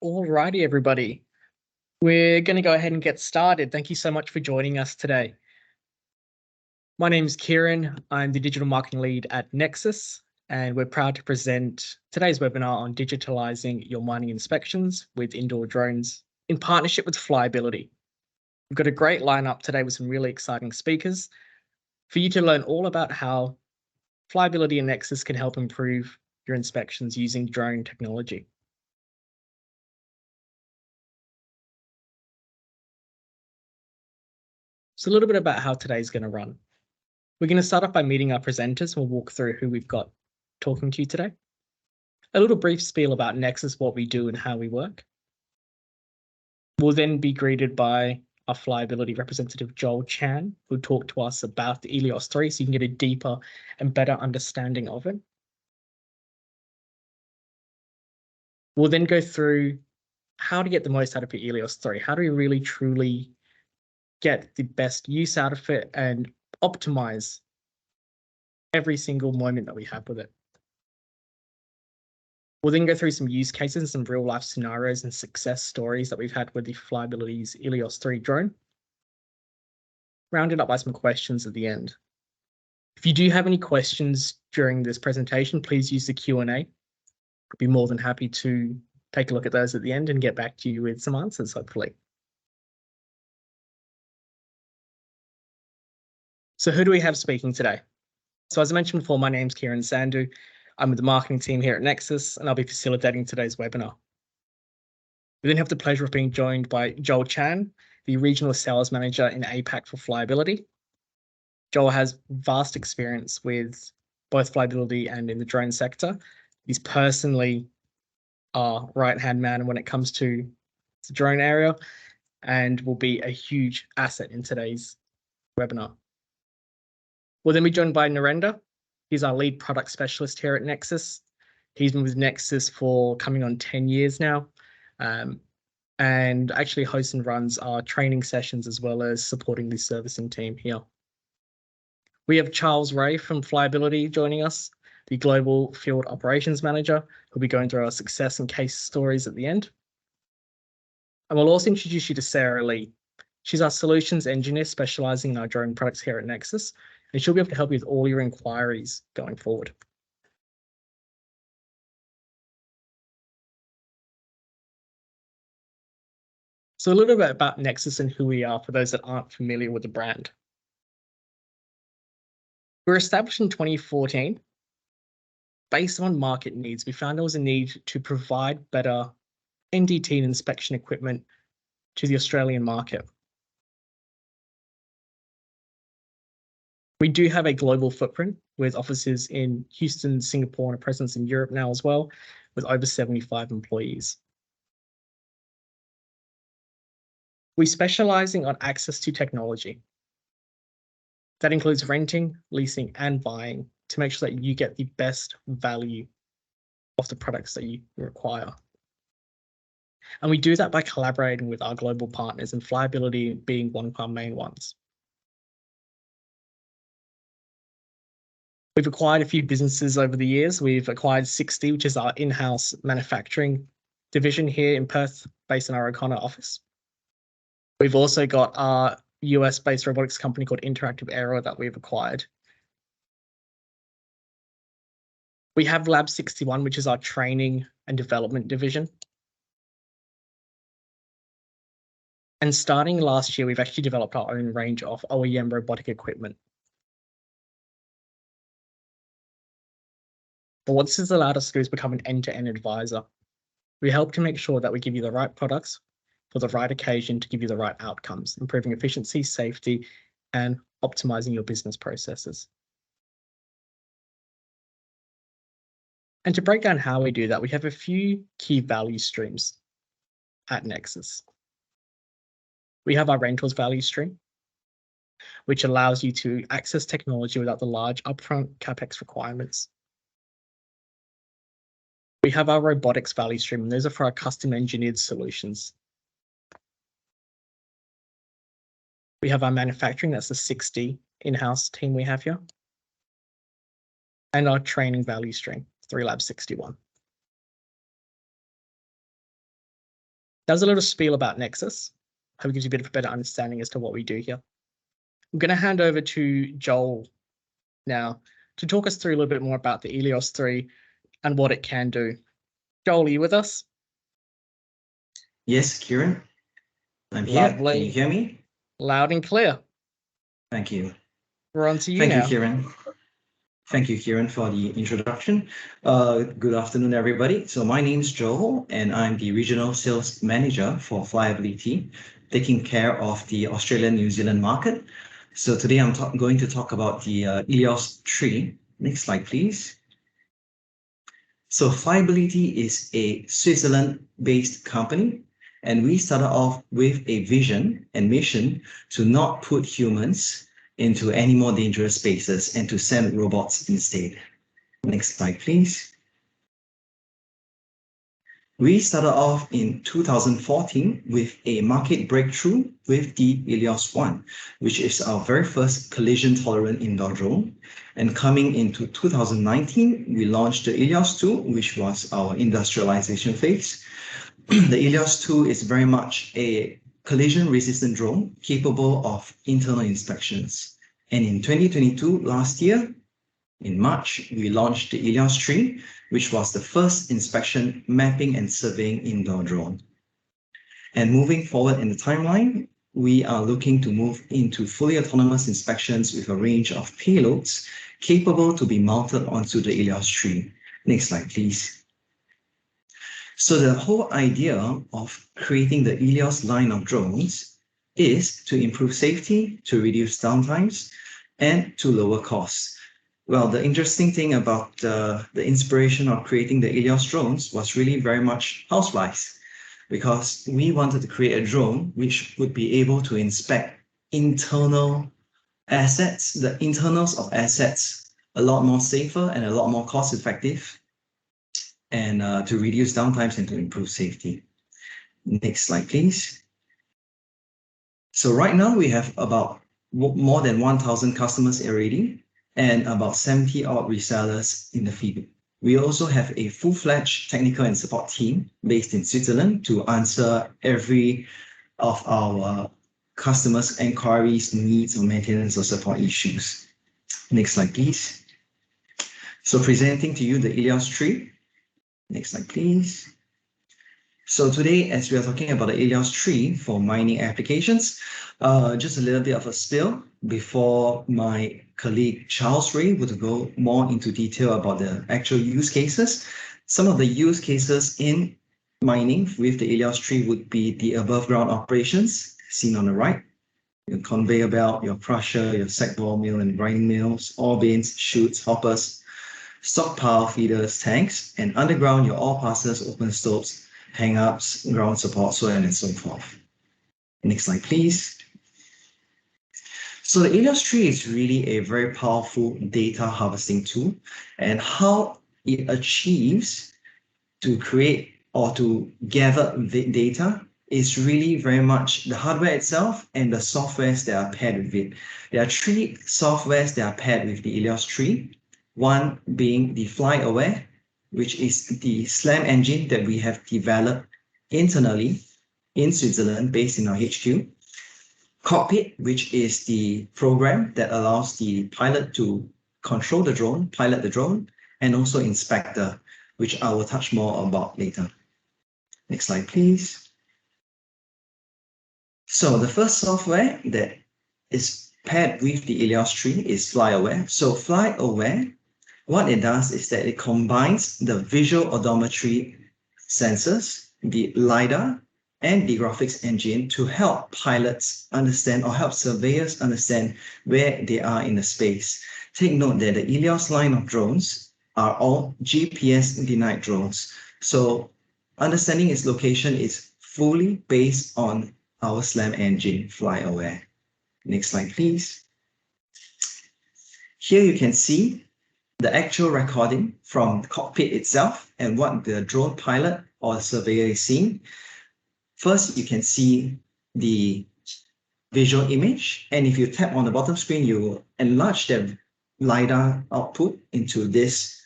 Alrighty, everybody. We're going to go ahead and get started. Thank you so much for joining us today. My name is Kieran. I'm the digital marketing lead at Nexxis, and we're proud to present today's webinar on digitalizing your mining inspections with indoor drones in partnership with Flyability. We've got a great lineup today with some really exciting speakers for you to learn all about how Flyability and Nexxis can help improve your inspections using drone technology. So a little bit about how today's going to run. We're going to start off by meeting our presenters. We'll walk through who we've got talking to you today. A little brief spiel about Nexxis, what we do and how we work. We'll then be greeted by our Flyability representative, Joel Chan, who'll talk to us about the Elios 3 so you can get a deeper and better understanding of it. We'll then go through how to get the most out of your Elios 3. How do we really truly get the best use out of it and optimize every single moment that we have with it. We'll then go through some use cases and some real life scenarios and success stories that we've had with the Flyability's Elios 3 drone. Rounded up by some questions at the end. If you do have any questions during this presentation, please use the Q&A. I'd be more than happy to take a look at those at the end and get back to you with some answers, hopefully. So who do we have speaking today? So as I mentioned before, my name's Kieran Sandhu. I'm with the marketing team here at Nexxis, and I'll be facilitating today's webinar. We then have the pleasure of being joined by Joel Chan, the Regional Sales Manager in APAC for Flyability. Joel has vast experience with both Flyability and in the drone sector. He's personally our right-hand man when it comes to the drone area and will be a huge asset in today's webinar. We'll then be joined by Narendra. He's our lead product specialist here at Nexxis. He's been with Nexxis for coming on 10 years now, and actually hosts and runs our training sessions as well as supporting the servicing team here. We have Charles Ray from Flyability joining us, the Global Field Operations Manager, who'll be going through our success and case stories at the end. And we'll also introduce you to Sarah Lee. She's our solutions engineer specializing in our drone products here at Nexxis, and she'll be able to help you with all your inquiries going forward. So a little bit about Nexxis and who we are for those that aren't familiar with the brand. We were established in 2014. Based on market needs, we found there was a need to provide better NDT and inspection equipment to the Australian market. We do have a global footprint with offices in Houston, Singapore, and a presence in Europe now as well, with over 75 employees. We're specializing on access to technology. That includes renting, leasing, and buying to make sure that you get the best value of the products that you require. And we do that by collaborating with our global partners, and Flyability being one of our main ones. We've acquired a few businesses over the years. We've acquired 60, which is our in-house manufacturing division here in Perth, based in our O'Connor office. We've also got our US-based robotics company called Interactive Aero that we've acquired. We have Lab 61, which is our training and development division. And starting last year, we've actually developed our own range of OEM robotic equipment. But what this has allowed us to do is become an end-to-end advisor. We help to make sure that we give you the right products for the right occasion to give you the right outcomes, improving efficiency, safety, and optimizing your business processes. And to break down how we do that, we have a few key value streams at Nexxis. We have our rentals value stream, which allows you to access technology without the large upfront CapEx requirements. We have our robotics value stream, and those are for our custom engineered solutions. We have our manufacturing, that's the 60 in-house team we have here. And our training value stream, 3 Lab 61. That was a little spiel about Nexxis. Hope it gives you a bit of a better understanding as to what we do here. I'm going to hand over to Joel now to talk us through a little bit more about the Elios 3 and what it can do. Joel, are you with us? Yes, Kieran. I'm here. Lovely. Can you hear me? Loud and clear. Thank you. We're on to you Thank now. you, Kieran. Thank you, Kieran, for the introduction. Good afternoon, everybody. So my name is Joel, and I'm the Regional Sales Manager for Flyability, taking care of the Australian-New Zealand market. So today I'm going to talk about the Elios 3. Next slide, please. So Flyability is a Switzerland-based company, and we started off with a vision and mission to not put humans into any more dangerous spaces and to send robots instead. Next slide, please. We started off in 2014 with a market breakthrough with the Elios 1, which is our very first collision-tolerant indoor drone. And coming into 2019, we launched the Elios 2, which was our industrialization phase. The Elios 2 is very much a collision-resistant drone capable of internal inspections. And in 2022, last year, in March, we launched the Elios 3, which was the first inspection, mapping, and surveying indoor drone. And moving forward in the timeline, we are looking to move into fully autonomous inspections with a range of payloads capable to be mounted onto the Elios 3. Next slide, please. So the whole idea of creating the Elios line of drones is to improve safety, to reduce downtimes, and to lower costs. Well, the interesting thing about the inspiration of creating the Elios drones was really very much houseflies, because we wanted to create a drone which would be able to inspect internal assets, the internals of assets, a lot more safer and a lot more cost effective, and to reduce downtimes and to improve safety. Next slide, please. So right now we have about more than 1,000 customers already, and about 70 odd resellers in the field. We also have a full-fledged technical and support team based in Switzerland to answer every of our customers' inquiries, needs, or maintenance or support issues. Next slide, please. So presenting to you the Elios 3. Next slide, please. So today, as we are talking about the Elios 3 for mining applications, just a little bit of a spill before my colleague Charles Ray would go more into detail about the actual use cases. Some of the use cases in mining with the Elios 3 would be the above ground operations seen on the right, your conveyor belt, your crusher, your sack ball mill and grinding mills, ore bins, chutes, hoppers, stockpile feeders, tanks, and underground, your ore passers, open stopes, hang-ups, ground support, so on and so forth. Next slide, please. So the Elios 3 is really a very powerful data harvesting tool, and how it achieves to create or to gather the data is really very much the hardware itself and the softwares that are paired with it. There are three softwares that are paired with the Elios 3, one being the FlyAware, which is the SLAM engine that we have developed internally in Switzerland based in our HQ. Cockpit, which is the program that allows the pilot to control the drone, pilot the drone, and also Inspector, which I will touch more about later. Next slide, please. So the first software that is paired with the Elios 3 is FlyAware. So FlyAware, what it does is that it combines the visual odometry sensors, the LiDAR, and the graphics engine to help pilots understand or help surveyors understand where they are in the space. Take note that the Elios line of drones are all GPS denied drones. So understanding its location is fully based on our SLAM engine, FlyAware. Next slide, please. Here you can see the actual recording from the cockpit itself and what the drone pilot or surveyor is seeing. First, you can see the visual image, and if you tap on the bottom screen, you will enlarge the LiDAR output into this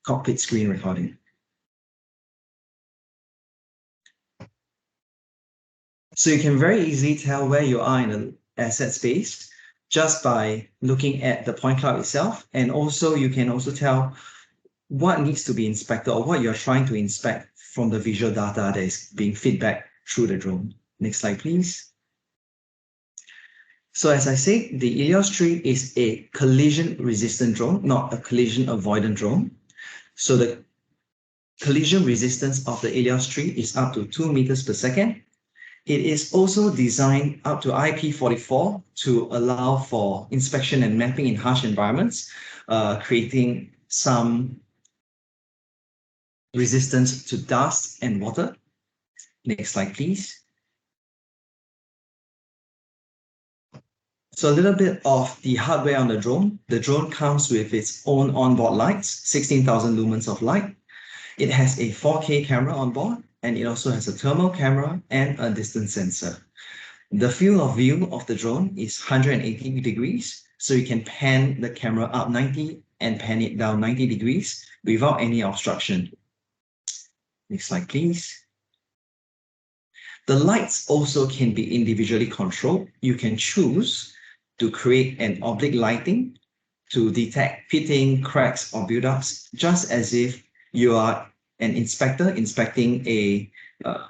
cockpit screen recording. So you can very easily tell where you are in the asset space just by looking at the point cloud itself. And also you can also tell what needs to be inspected or what you're trying to inspect from the visual data that is being feedback through the drone. Next slide, please. So as I said, the Elios 3 is a collision-resistant drone, not a collision-avoidant drone. So the collision resistance of the Elios 3 is up to 2 meters per second. It is also designed up to IP44 to allow for inspection and mapping in harsh environments, creating some resistance to dust and water. Next slide, please. So a little bit of the hardware on the drone. The drone comes with its own onboard lights, 16,000 lumens of light. It has a 4K camera on board, and it also has a thermal camera and a distance sensor. The field of view of the drone is 180 degrees, so you can pan the camera up 90 and pan it down 90 degrees without any obstruction. Next slide, please. The lights also can be individually controlled. You can choose to create an oblique lighting to detect pitting, cracks, or buildups, just as if you are an inspector inspecting a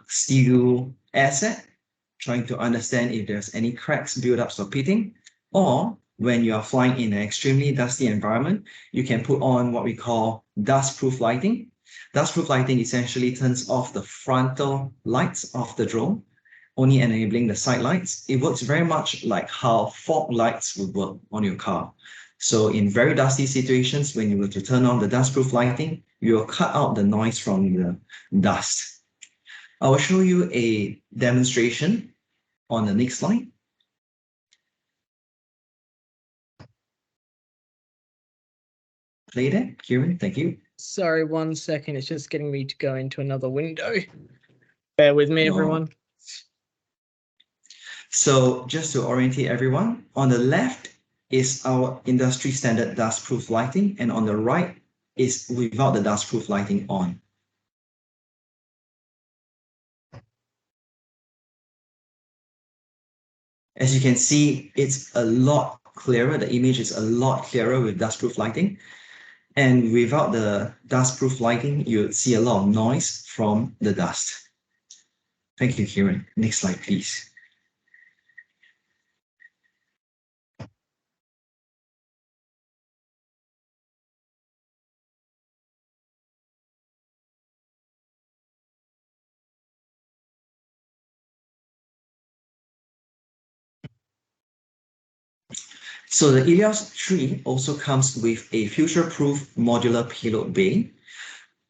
steel asset, trying to understand if there's any cracks, buildups, or pitting. Or when you are flying in an extremely dusty environment, you can put on what we call dust-proof lighting. Dust-proof lighting essentially turns off the frontal lights of the drone, only enabling the side lights. It works very much like how fog lights would work on your car. So in very dusty situations, when you were to turn on the dust-proof lighting, you will cut out the noise from the dust. I will show you a demonstration on the next slide. Play that, Kieran, thank you. Sorry, 1 second. It's just getting me to go into another window. Bear with me, everyone. So just to orientate everyone, on the left is our industry standard dust-proof lighting, and on the right is without the dust-proof lighting on. As you can see, it's a lot clearer. The image is a lot clearer with dust-proof lighting. And without the dust-proof lighting, you'll see a lot of noise from the dust. Thank you, Kieran. Next slide, please. So the Elios 3 also comes with a future-proof modular payload bay.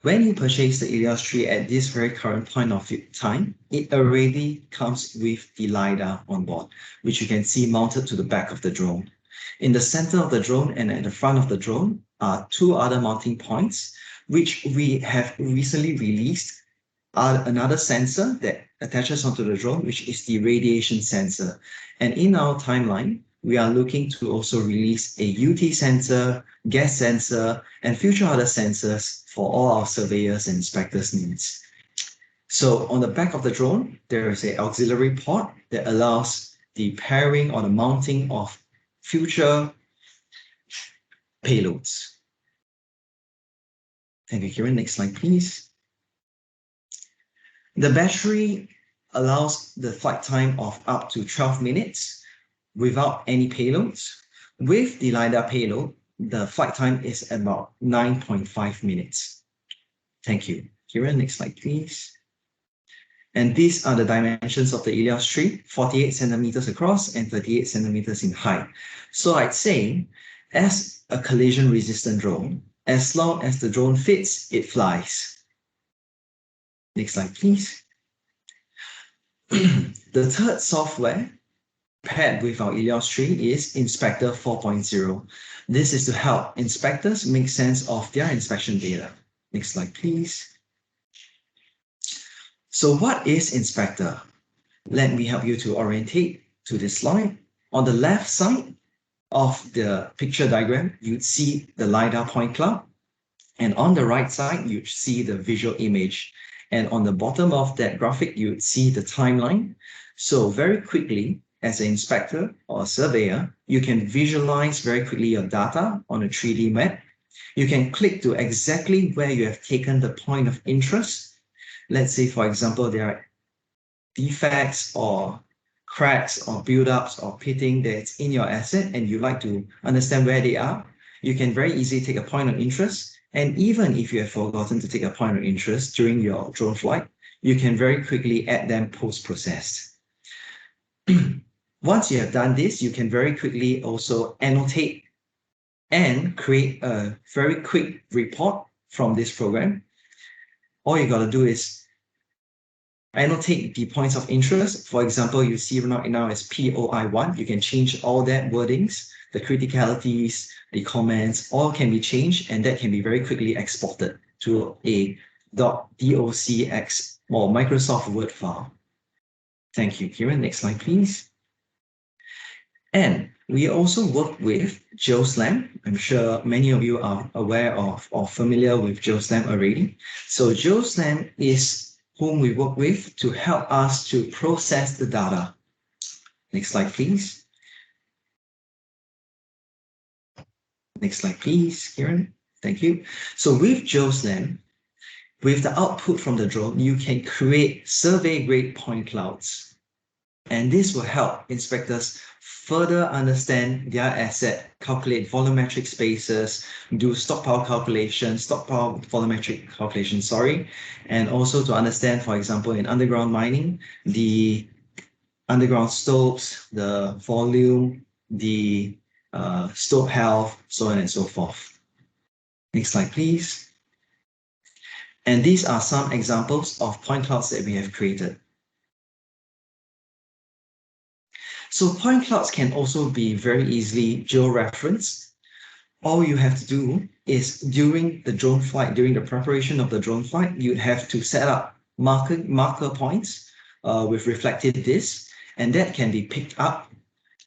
When you purchase the Elios 3 at this very current point of time, it already comes with the LiDAR on board, which you can see mounted to the back of the drone. In the center of the drone and at the front of the drone are two other mounting points, which we have recently released. Another sensor that attaches onto the drone, which is the radiation sensor. And in our timeline, we are looking to also release a UT sensor, gas sensor, and future other sensors for all our surveyors and inspectors' needs. So on the back of the drone, there is an auxiliary port that allows the pairing or the mounting of future payloads. Thank you, Kieran. Next slide, please. The battery allows the flight time of up to 12 minutes without any payloads. With the LiDAR payload, the flight time is about 9.5 minutes. Thank you. Kieran, next slide, please. And these are the dimensions of the Elios 3, 48 centimeters across and 38 centimeters in height. So I'd say, as a collision-resistant drone, as long as the drone fits, it flies. Next slide, please. The third software paired with our Elios 3 is Inspector 4.0. This is to help inspectors make sense of their inspection data. Next slide, please. So what is Inspector? Let me help you to orientate to this slide. On the left side of the picture diagram, you'd see the LiDAR point cloud. And on the right side, you'd see the visual image. And on the bottom of that graphic, you'd see the timeline. So very quickly, as an inspector or a surveyor, you can visualize very quickly your data on a 3D map. You can click to exactly where you have taken the point of interest. Let's say, for example, there are defects or cracks or build-ups or pitting that's in your asset and you like to understand where they are. You can very easily take a point of interest. And even if you have forgotten to take a point of interest during your drone flight, you can very quickly add them post-processed. Once you have done this, you can very quickly also annotate and create a very quick report from this program. All you got to do is annotate the points of interest. For example, you see right now as POI1. You can change all that wordings, the criticalities, the comments, all can be changed, and that can be very quickly exported to a .docx or Microsoft Word file. Thank you, Kieran. Next slide, please. And we also work with GeoSlam. I'm sure many of you are aware of or familiar with GeoSlam already. So GeoSlam is whom we work with to help us to process the data. Next slide, please. Next slide, please, Kieran. Thank you. So with GeoSlam, with the output from the drone, you can create survey-grade point clouds. And this will help inspectors further understand their asset, calculate volumetric spaces, do stockpile volumetric calculations, and also to understand, for example, in underground mining, the underground stopes, the volume, the stope health, so on and so forth. Next slide, please. And these are some examples of point clouds that we have created. So point clouds can also be very easily georeferenced. All you have to do is during the drone flight, during the preparation of the drone flight, you'd have to set up marker points with reflective discs, and that can be picked up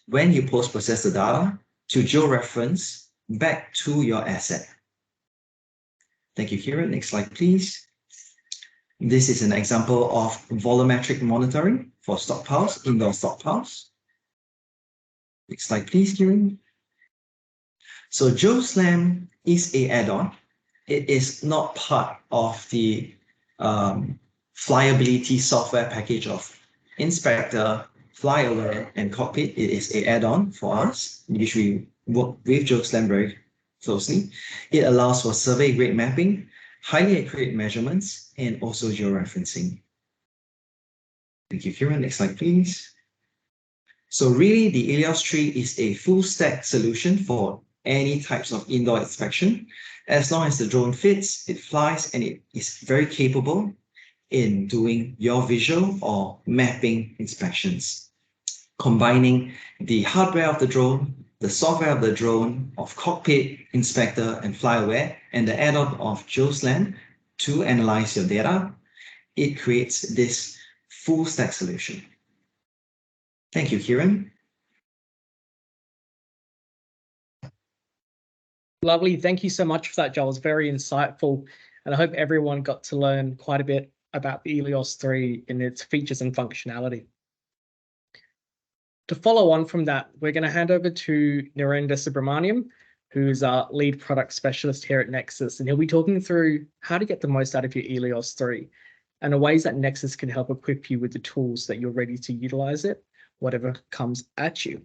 when you post-process the data to georeference back to your asset. Thank you, Kieran. Next slide, please. This is an example of volumetric monitoring for stockpiles, indoor stockpiles. Next slide, please, Kieran. So GeoSlam is an add-on. It is not part of the Flyability software package of Inspector, Flyover, and Cockpit. It is an add-on for us, which we work with GeoSlam very closely. It allows for survey-grade mapping, highly accurate measurements, and also georeferencing. Thank you, Kieran. Next slide, please. So really, the Elios tree is a full-stack solution for any types of indoor inspection. As long as the drone fits, it flies, and it is very capable in doing your visual or mapping inspections. Combining the hardware of the drone, the software of the drone, of Cockpit, Inspector, and Flyware, and the add-on of GeoSlam to analyze your data, it creates this full-stack solution. Thank you, Kieran. Lovely. Thank you so much for that, Joel. It's very insightful. And I hope everyone got to learn quite a bit about the Elios 3 and its features and functionality. To follow on from that, we're going to hand over to Narendra Subramaniam, who's our lead product specialist here at Nexxis, and he'll be talking through how to get the most out of your Elios 3 and the ways that Nexxis can help equip you with the tools that you're ready to utilize it, whatever comes at you.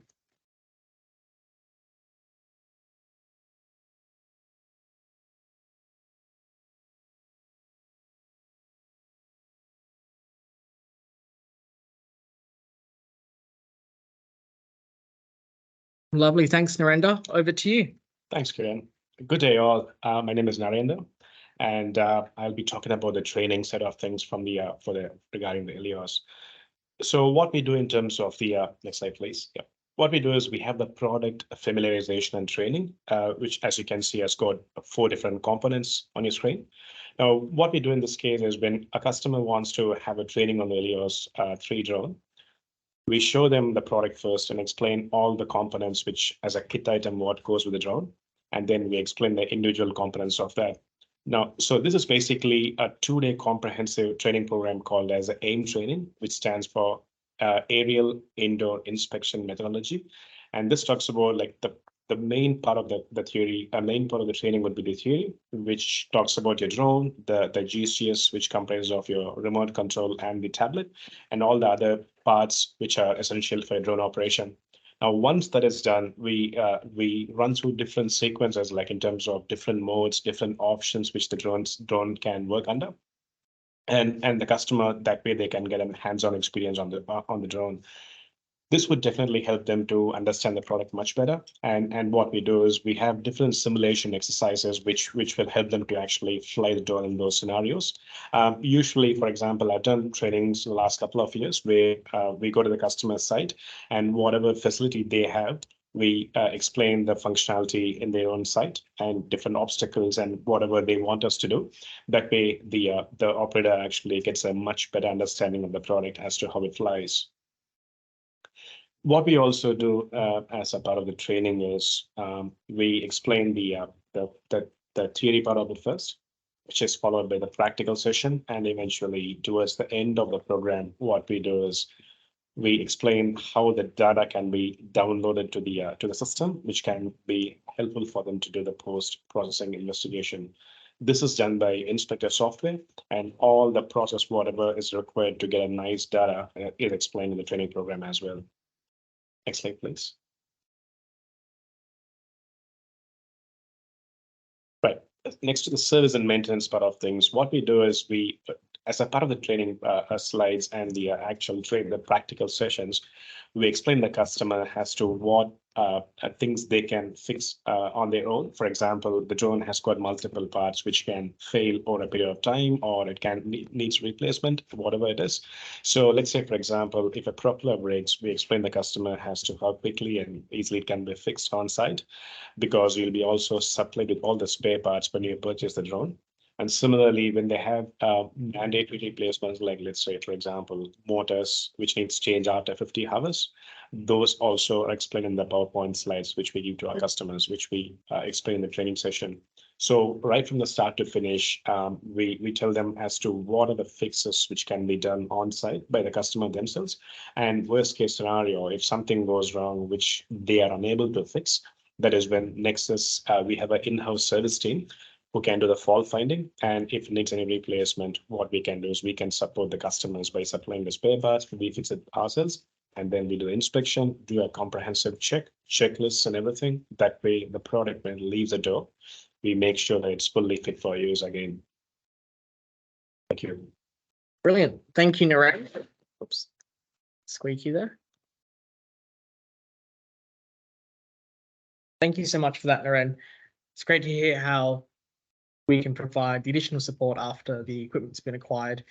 Lovely. Thanks, Narendra. Over to you. Thanks, Kiran. Good day, all. My name is Narendra, and I'll be talking about the training set of things from regarding the Elios. So what we do in terms of the next slide, please. Yeah. What we do is we have the product familiarization and training, which, as you can see, has got 4 different components on your screen. Now, what we do in this case is when a customer wants to have a training on the Elios 3 drone, we show them the product first and explain all the components, which as a kit item, what goes with the drone. And then we explain the individual components of that. Now, so this is basically a 2-day comprehensive training program called as the AIM training, which stands for aerial indoor inspection methodology. And this talks about like the main part of the theory, a main part of the training would be the theory, which talks about your drone, the GCS, which comprises of your remote control and the tablet, and all the other parts which are essential for a drone operation. Now, once that is done, we run through different sequences, like in terms of different modes, different options which the drone can work under, and the customer, that way they can get a hands-on experience on the drone. This would definitely help them to understand the product much better. And what we do is we have different simulation exercises which will help them to actually fly the drone in those scenarios. Usually, for example, I've done trainings in the last couple of years where we go to the customer site, and whatever facility they have, we explain the functionality in their own site and different obstacles and whatever they want us to do. That way, the operator actually gets a much better understanding of the product as to how it flies. What we also do as a part of the training is we explain the theory part of it first, which is followed by the practical session, and eventually towards the end of the program, what we do is we explain how the data can be downloaded to the system, which can be helpful for them to do the post-processing investigation. This is done by Inspector software, and all the process, whatever is required to get a nice data, is explained in the training program as well. Next slide, please. Right. Next to the service and maintenance part of things, what we do is we, as a part of the training slides and the actual the practical sessions, we explain the customer as to what things they can fix on their own. For example, the drone has got multiple parts which can fail over a period of time, or it needs replacement, whatever it is. So let's say, for example, if a propeller breaks, we explain the customer as to how quickly and easily it can be fixed on site, because you'll be also supplied with all the spare parts when you purchase the drone. And similarly, when they have mandatory replacements, like let's say, for example, motors, which needs change after 50 hours, those also are explained in the PowerPoint slides, which we give to our customers, which we explain in the training session. So right from the start to finish, we tell them as to what are the fixes which can be done on site by the customer themselves. And worst case scenario, if something goes wrong, which they are unable to fix, that is when Nexxis, we have an in-house service team who can do the fault finding. And if it needs any replacement, what we can do is we can support the customers by supplying the spare parts. We fix it ourselves, and then we do the inspection, do a comprehensive checklists and everything. That way, the product, when it leaves the door, we make sure that it's fully fit for use again. Thank you. Brilliant. Thank you, Naren. Oops, squeaky there. Thank you so much for that, Naren. It's great to hear how we can provide the additional support after the equipment's been acquired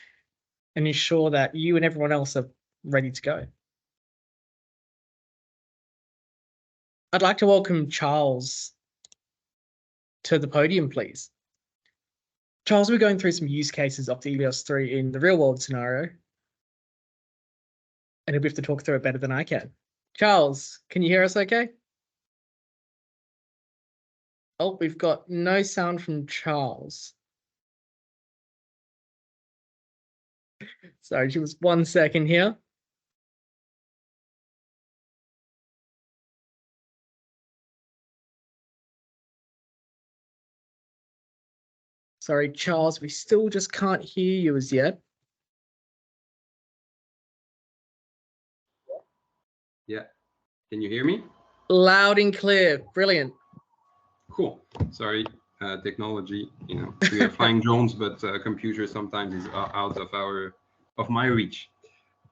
and ensure that you and everyone else are ready to go. I'd like to welcome Charles to the podium, please. Charles, we're going through some use cases of the Elios 3 in the real world scenario, and he'll be able to talk through it better than I can. Charles, can you hear us okay? Oh, we've got no sound from Charles. Sorry, just 1 second here. Sorry, Charles, we still just can't hear you as yet. Yeah, can you hear me? Loud and clear, brilliant. Cool, sorry, technology, you know, we are flying drones, but computer sometimes is out of my reach.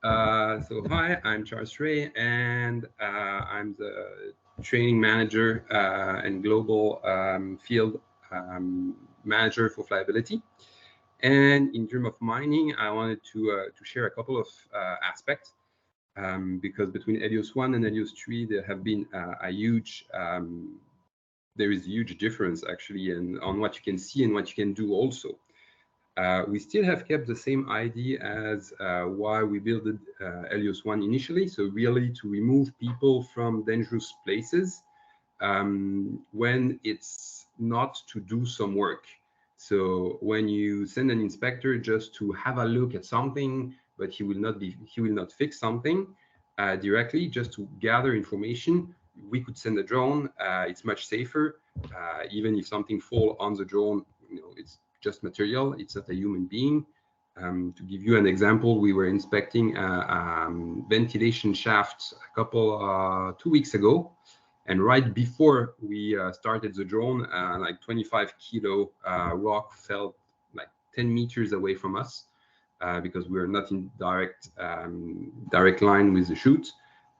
So hi, I'm Charles Ray, and I'm the training manager and global field manager for Flyability. And in terms of mining, I wanted to share a couple of aspects, because between Elios 1 and Elios 3, there have been a huge there is a huge difference actually on what you can see and what you can do also. We still have kept the same idea as why we built Elios 1 initially, so really to remove people from dangerous places when it's not to do some work. So when you send an inspector just to have a look at something, but he will not fix something directly. Just to gather information, we could send a drone. It's much safer. Even if something falls on the drone, it's just material. It's not a human being. To give you an example, we were inspecting a ventilation shaft a couple 2 weeks ago, and right before we started the drone, like 25 kilo rock fell like 10 meters away from us because we were not in direct line with the chute.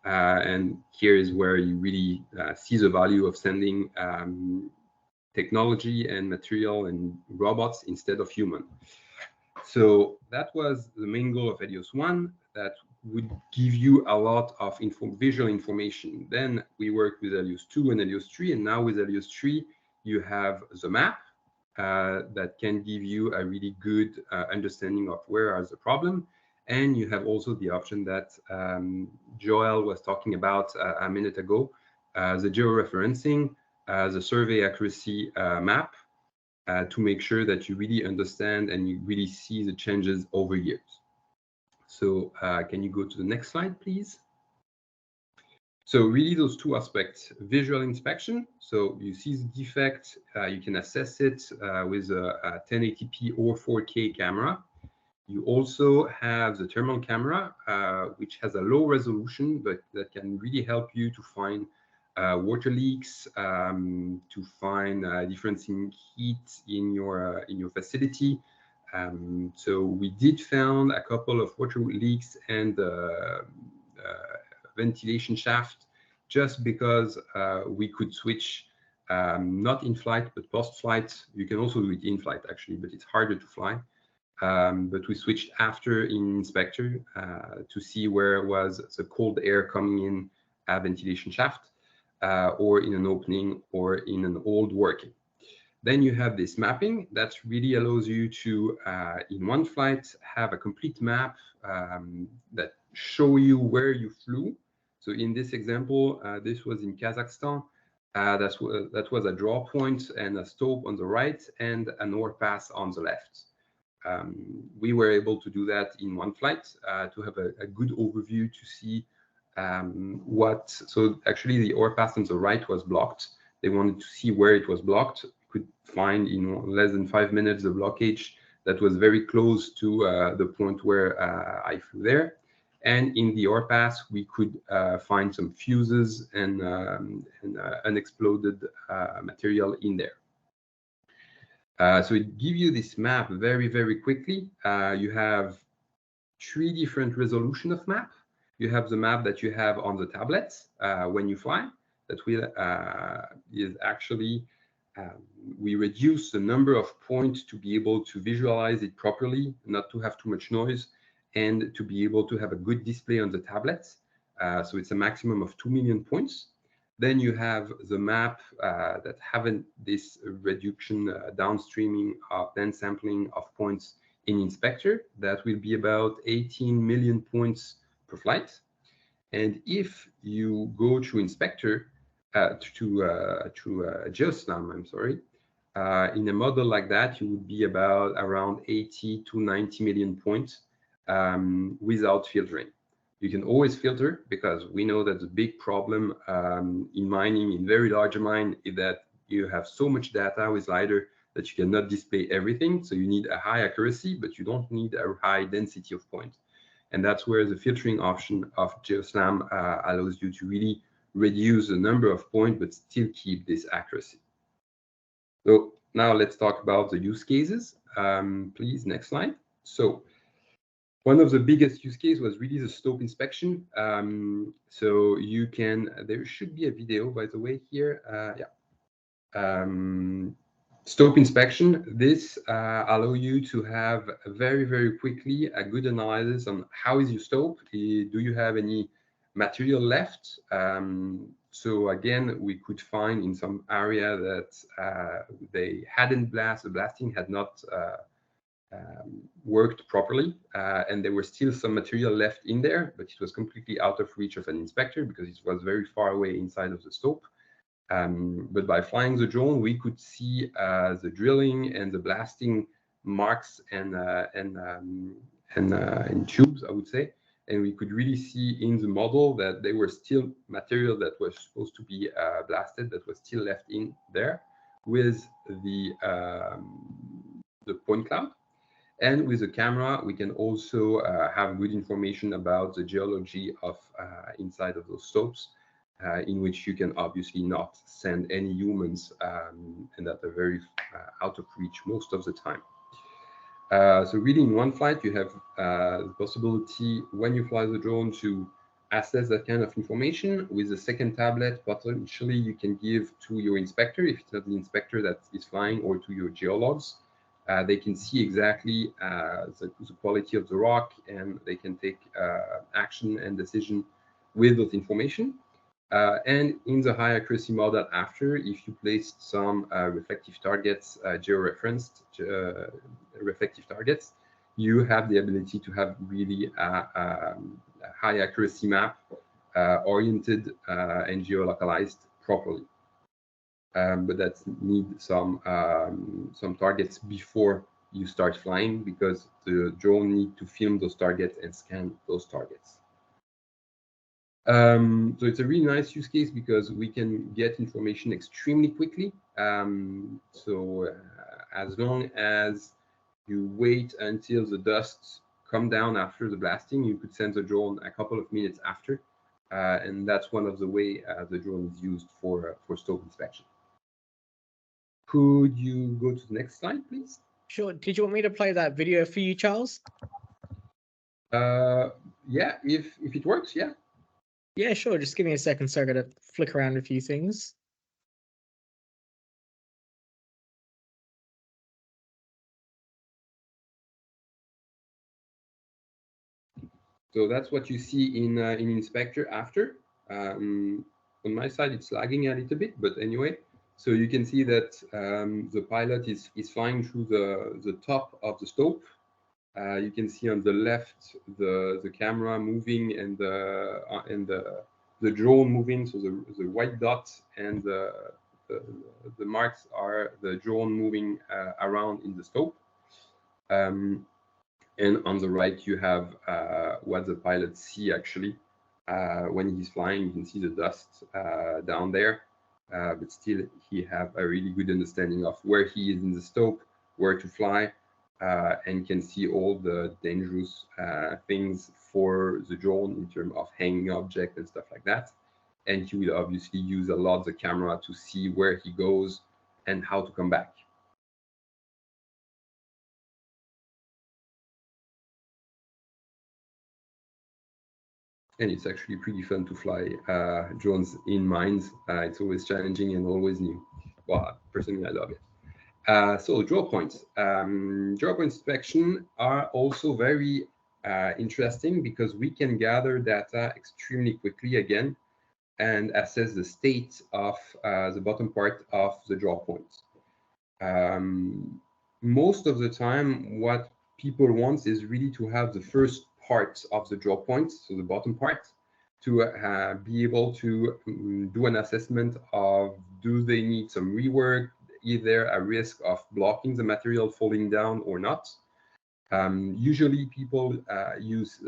And here is where you really see the value of sending technology and material and robots instead of human. So that was the main goal of Elios 1, that would give you a lot of visual information. Then we worked with Elios 2 and Elios 3, and now with Elios 3, you have the map that can give you a really good understanding of where are the problem. And you have also the option that Joel was talking about a minute ago, the georeferencing, the survey accuracy map, to make sure that you really understand and you really see the changes over years. So can you go to the next slide, please? So really those two aspects, visual inspection. So you see the defect, you can assess it with a 1080p or 4K camera. You also have the thermal camera, which has a low resolution, but that can really help you to find water leaks, to find difference in heat in your facility. So we did found a couple of water leaks and ventilation shaft, just because we could switch not in flight but post flight. You can also do it in flight actually, but it's harder to fly. But we switched after in inspector to see where was the cold air coming in a ventilation shaft, or in an opening or in an old working. Then you have this mapping that really allows you to, in one flight, have a complete map that show you where you flew. So in this example, this was in Kazakhstan. That was a draw point and a stope on the right and an overpass on the left. We were able to do that in one flight to have a good overview to see so actually the overpass on the right was blocked. They wanted to see where it was blocked. Could find in less than 5 minutes the blockage that was very close to the point where I flew there. And in the overpass, we could find some fuses and unexploded material in there. So it gives you this map very, very quickly. You have 3 different resolution of map. You have the map that you have on the tablet when you fly. That will is actually we reduce the number of points to be able to visualize it properly, not to have too much noise, and to be able to have a good display on the tablet. So it's a maximum of 2 million points. Then you have the map that having this reduction downstreaming of then sampling of points in inspector. That will be about 18 million points per flight. And if you go to inspector, to GeoSLAM, I'm sorry, in a model like that, you would be about around 80 to 90 million points without filtering. You can always filter, because we know that the big problem in mining, in very large mine, is that you have so much data with LiDAR that you cannot display everything. So you need a high accuracy, but you don't need a high density of points. And that's where the filtering option of GeoSLAM allows you to really reduce the number of points, but still keep this accuracy. So now let's talk about the use cases. Please, next slide. So one of the biggest use cases was really the stope inspection. So you can, there should be a video, by the way, here. Stope inspection, this allow you to have very, very quickly a good analysis on how is your stope. Do you have any material left? So again, we could find in some area that they hadn't the blasting had not worked properly, and there were still some material left in there, but it was completely out of reach of an inspector because it was very far away inside of the stope. But by flying the drone, we could see the drilling and the blasting marks and and tubes, I would say. And we could really see in the model that there were still material that was supposed to be blasted, that was still left in there with the point cloud. And with the camera, we can also have good information about the geology of inside of those stopes, in which you can obviously not send any humans and that are very out of reach most of the time. So really in one flight, you have the possibility when you fly the drone to access that kind of information. With the second tablet, potentially you can give to your inspector, if it's not the inspector that is flying, or to your geologs. They can see exactly the quality of the rock, and they can take action and decision with that information. And in the high accuracy model after, if you place some reflective targets, geo-referenced reflective targets, you have the ability to have really a high accuracy map oriented and geolocalized properly. But that need some targets before you start flying, because the drone need to film those targets and scan those targets. So it's a really nice use case because we can get information extremely quickly. As long as you wait until the dust come down after the blasting, you could send the drone a couple of minutes after. And that's one of the way the drone is used for stope inspection. Could you go to the next slide, please? Sure. Did you want me to play that video for you, Charles? Yeah, if it works, yeah. Yeah, sure. Just give me a second, so I got to flick around a few things. So that's what you see in Inspector after. On my side, it's lagging a little bit, but anyway. So you can see that the pilot is flying through the top of the stope. You can see on the left the camera moving and the drone moving. So the white dot and the marks are the drone moving around in the stope. And on the right, you have what the pilot see actually when he's flying. You can see the dust down there, but still he have a really good understanding of where he is in the stope, where to fly, and can see all the dangerous things for the drone in terms of hanging object and stuff like that. And he will obviously use a lot the camera to see where he goes and how to come back. And it's actually pretty fun to fly drones in mines. It's always challenging and always new. Well, personally, I love it. So draw points. Draw point inspection are also very interesting because we can gather data extremely quickly again and assess the state of the bottom part of the draw points. Most of the time, what people want is really to have the first part of the draw points, so the bottom part, to be able to do an assessment of do they need some rework, is there a risk of blocking the material falling down or not. Usually people use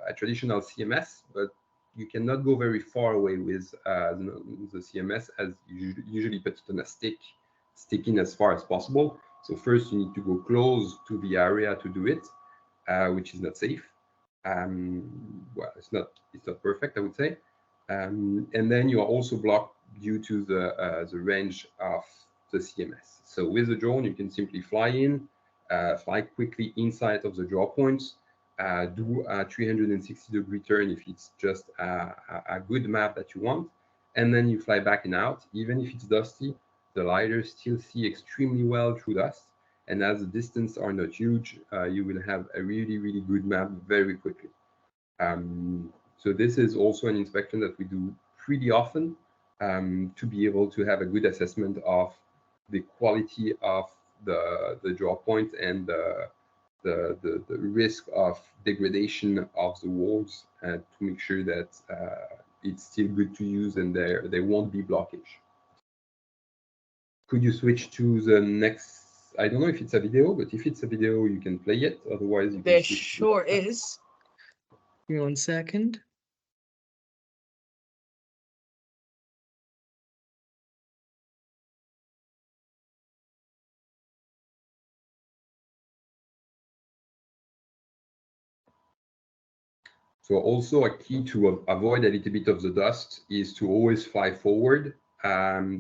a traditional CMS, but you cannot go very far away with the CMS, as you usually put it on a stick in as far as possible. So first you need to go close to the area to do it, which is not safe. Well, it's not perfect, I would say. And then you are also blocked due to the range of the CMS. So with the drone, you can simply fly in, fly quickly inside of the draw points, do a 360-degree turn if it's just a good map that you want, and then you fly back and out. Even if it's dusty, the LiDAR still see extremely well through dust. And as the distance are not huge, you will have a really, really good map very quickly. So this is also an inspection that we do pretty often to be able to have a good assessment of the quality of the draw point and the risk of degradation of the walls to make sure that it's still good to use and there won't be blockage. Could you switch to the next I don't know if it's a video, but if it's a video, you can play it. Otherwise, you There can switch to sure is. Give me 1 second. So also a key to avoid a little bit of the dust is to always fly forward.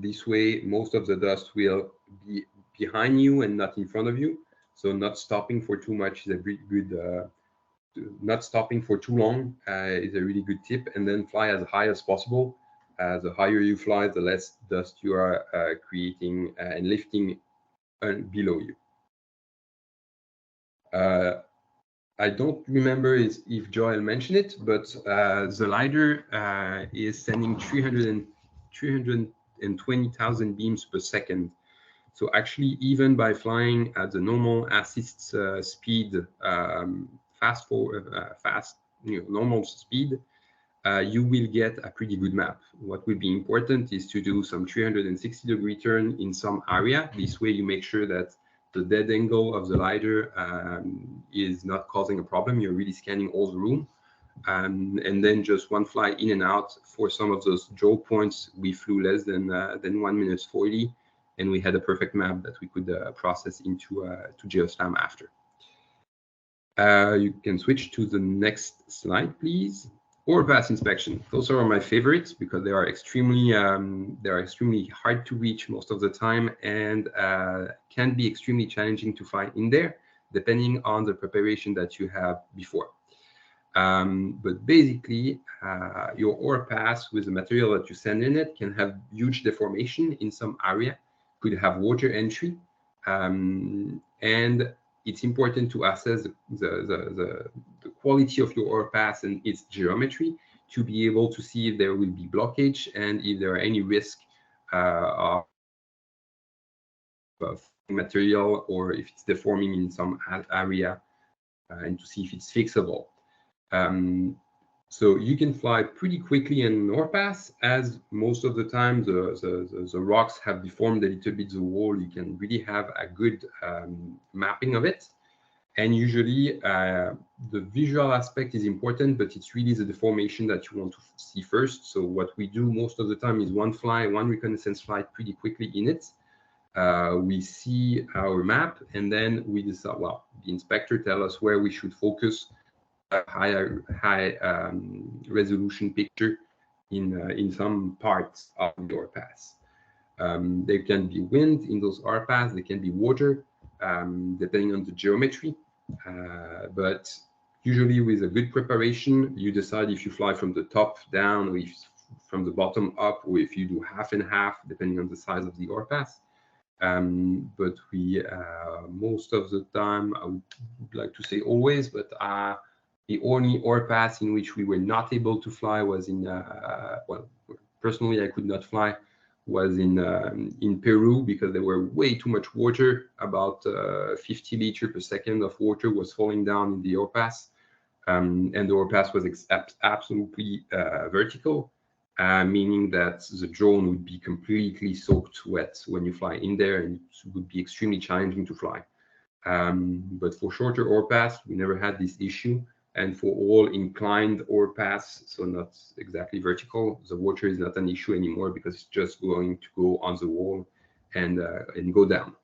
This way, most of the dust will be behind you and not in front of you. So not stopping for too much is a really good, not stopping for too long is a really good tip. And then fly as high as possible. The higher you fly, the less dust you are creating and lifting below you. I don't remember if Joel mentioned it, but the LiDAR is sending 320,000 beams per second. So actually, even by flying at the normal assist speed, normal speed, you will get a pretty good map. What will be important is to do some 360-degree turn in some area. This way, you make sure that the dead angle of the LiDAR is not causing a problem. You're really scanning all the room. And then just one fly in and out. For some of those draw points, we flew less than 1 minute 40, and we had a perfect map that we could process into to GeoSlam after. You can switch to the next slide, please. Overpass inspection. Those are my favorites because they are extremely hard to reach most of the time and can be extremely challenging to fly in there, depending on the preparation that you have before. But basically, your overpass with the material that you send in it can have huge deformation in some area, could have water entry, and it's important to assess the quality of your overpass and its geometry to be able to see if there will be blockage and if there are any risk of material or if it's deforming in some area, and to see if it's fixable. So you can fly pretty quickly in an overpass, as most of the time the rocks have deformed a little bit the wall. You can really have a good mapping of it. And usually the visual aspect is important, but it's really the deformation that you want to see first. So what we do most of the time is one reconnaissance flight pretty quickly in it. We see our map, and then we decide, well, the inspector tells us where we should focus a high resolution picture in some parts of the overpass. There can be wind in those overpass, there can be water, depending on the geometry. But usually with a good preparation, you decide if you fly from the top down or if from the bottom up, or if you do half and half, depending on the size of the overpass. But we, most of the time, I would like to say always, but the only overpass in which we were not able to fly was in, well, personally, I could not fly, was in Peru, because there were way too much water. About 50 liters per second of water was falling down in the overpass, and the overpass was absolutely vertical, meaning that the drone would be completely soaked wet when you fly in there, and it would be extremely challenging to fly. But for shorter overpass, we never had this issue. And for all inclined overpass, so not exactly vertical, the water is not an issue anymore, because it's just going to go on the wall and go down.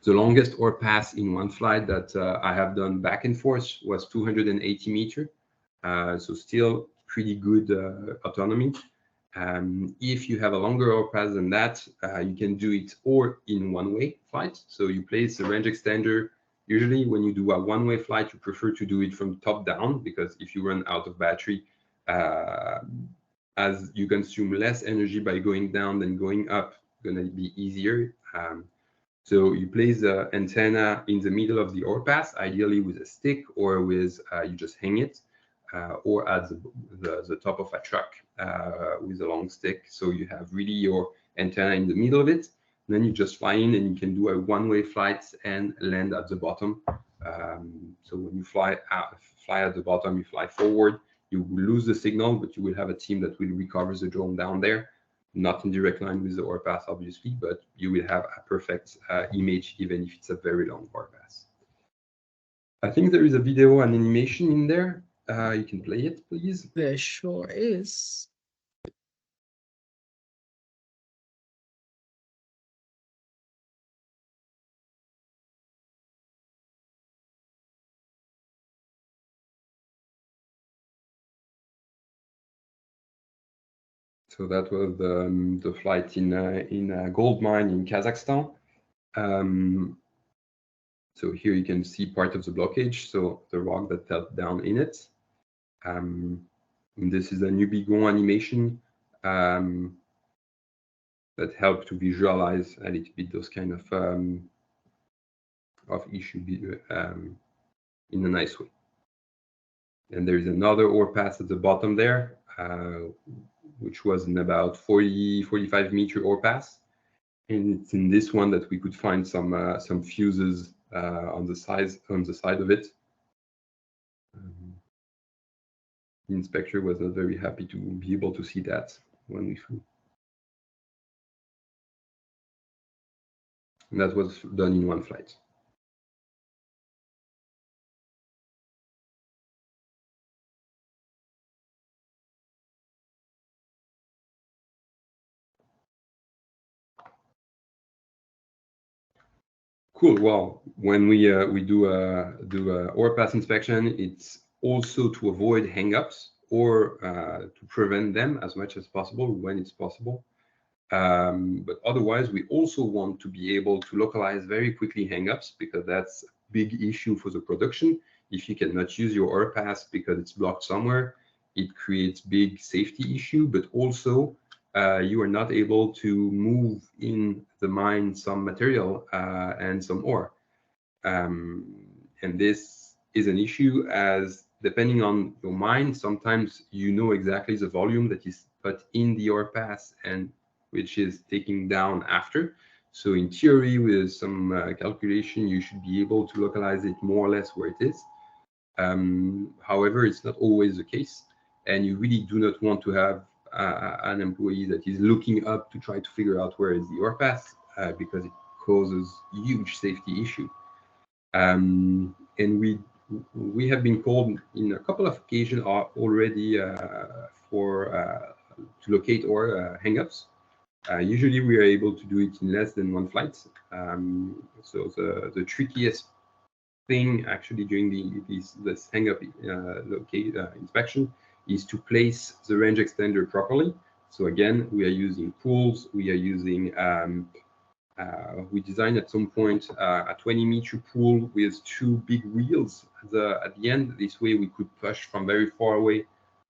The longest overpass in one flight that I have done back and forth was 280 meters. So still pretty good autonomy. If you have a longer overpass than that, you can do it or in one-way flight. So you place the range extender. Usually when you do a one-way flight, you prefer to do it from top down, because if you run out of battery, as you consume less energy by going down than going up, it's going to be easier. So you place the antenna in the middle of the overpass, ideally with a stick, or with you just hang it, or at the top of a truck with a long stick. So you have really your antenna in the middle of it. Then you just fly in, and you can do a one-way flight and land at the bottom. So when you fly at the bottom, you fly forward, you will lose the signal, but you will have a team that will recover the drone down there. not in direct line with the ore pass, obviously, but you will have a perfect image, even if it's a very long ore pass. I think there is a video and animation in there. You can play it, please. There sure is. So that was the flight in a gold mine in Kazakhstan. So here you can see part of the blockage, so the rock that fell down in it. And this is a new Bigon animation that helped to visualize a little bit those kind of issue in a nice way. And there is another ore pass at the bottom there, which was in about 45 meter ore pass. And it's in this one that we could find some fuses on the side of it. The inspector was not very happy to be able to see that when we flew. And that was done in one flight. Cool. Well, when we do a ore pass inspection, it's also to avoid hangups or to prevent them as much as possible when it's possible. But otherwise, we also want to be able to localize very quickly hangups, because that's a big issue for the production. If you cannot use your ore pass because it's blocked somewhere, it creates big safety issue, but also you are not able to move in the mine some material and some ore. And this is an issue, as depending on your mine, sometimes you know exactly the volume that is put in the ore pass and which is taken down after. So in theory, with some calculation, you should be able to localize it more or less where it is. However, it's not always the case, and you really do not want to have an employee that is looking up to try to figure out where is the ore pass, because it causes huge safety issue. And we have been called in a couple of occasions already to locate ore hangups. Usually we are able to do it in less than one flight. So the trickiest thing actually during this hang-up inspection is to place the range extender properly. So again, we are using pools, we are using, we designed at some point a 20-meter pool with two big wheels at the end. This way we could push from very far away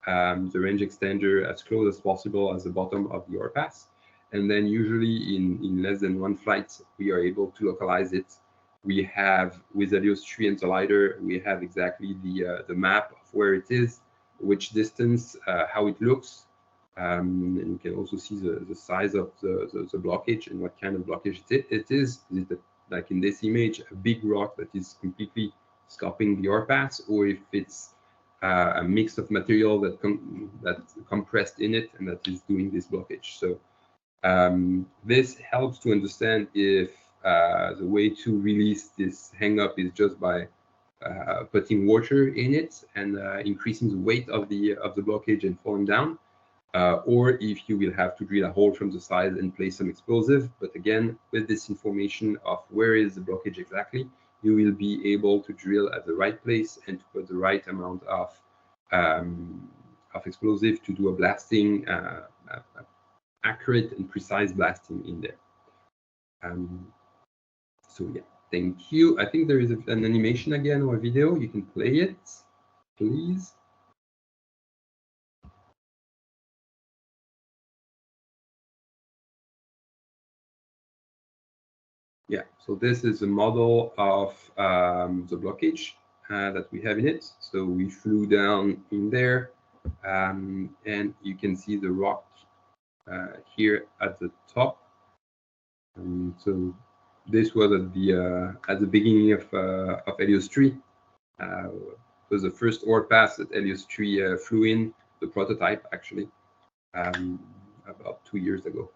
the range extender as close as possible as the bottom of the ore pass. And then usually in less than one flight, we are able to localize it. We have, with Elios 3 and the LiDar, we have exactly the map of where it is, which distance, how it looks. And you can also see the size of the blockage and what kind of blockage it is. Is it, like in this image, a big rock that is completely stopping the ore pass, or if it's a mix of material that's compressed in it and that is doing this blockage. So this helps to understand if the way to release this hang-up is just by putting water in it and increasing the weight of the blockage and falling down, or if you will have to drill a hole from the side and place some explosive. But again, with this information of where is the blockage exactly, you will be able to drill at the right place and to put the right amount of explosive to do a blasting, accurate and precise blasting in there. So yeah, thank you. I think there is an animation again or a video. You can play it, please. Yeah, so this is a model of the blockage that we have in it. So we flew down in there, and you can see the rock here at the top. So this was at the beginning of Elios 3. It was the first ore pass that Elios 3 flew in, the prototype actually. about 2 years ago.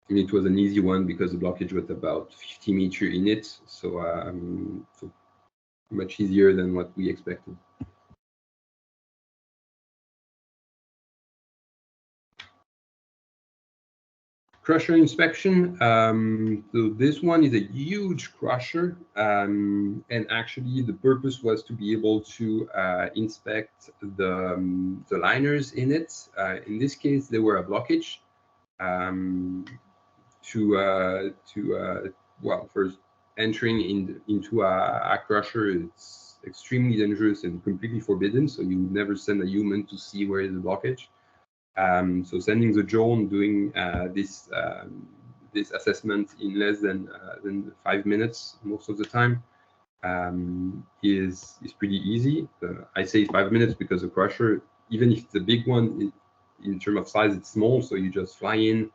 And it was an easy one because the blockage was about 50 meters in it, so, so much easier than what we expected. Crusher inspection. So this one is a huge crusher, and actually the purpose was to be able to inspect the liners in it. In this case, there were a blockage. Well, first entering into a crusher, it's extremely dangerous and completely forbidden. So you would never send a human to see where is the blockage. So sending the drone, doing this assessment in less than 5 minutes most of the time is pretty easy. I say 5 minutes because the crusher, even if it's a big one, in terms of size, it's small. So you just fly in,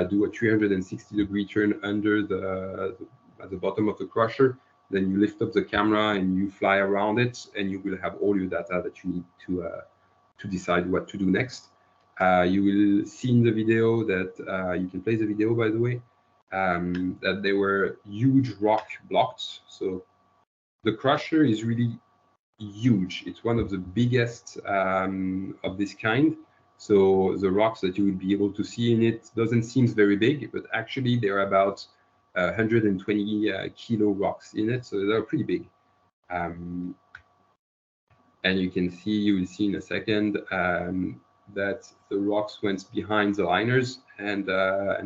do a 360-degree turn under at the bottom of the crusher. Then you lift up the camera and you fly around it, and you will have all your data that you need to decide what to do next. You will see in the video that you can play the video, by the way, that there were huge rock blocks. So the crusher is really huge. It's one of the biggest of this kind. So the rocks that you will be able to see in it doesn't seem very big, but actually there are about 120 kilo rocks in it. So they're pretty big. And you will see in a second that the rocks went behind the liners, and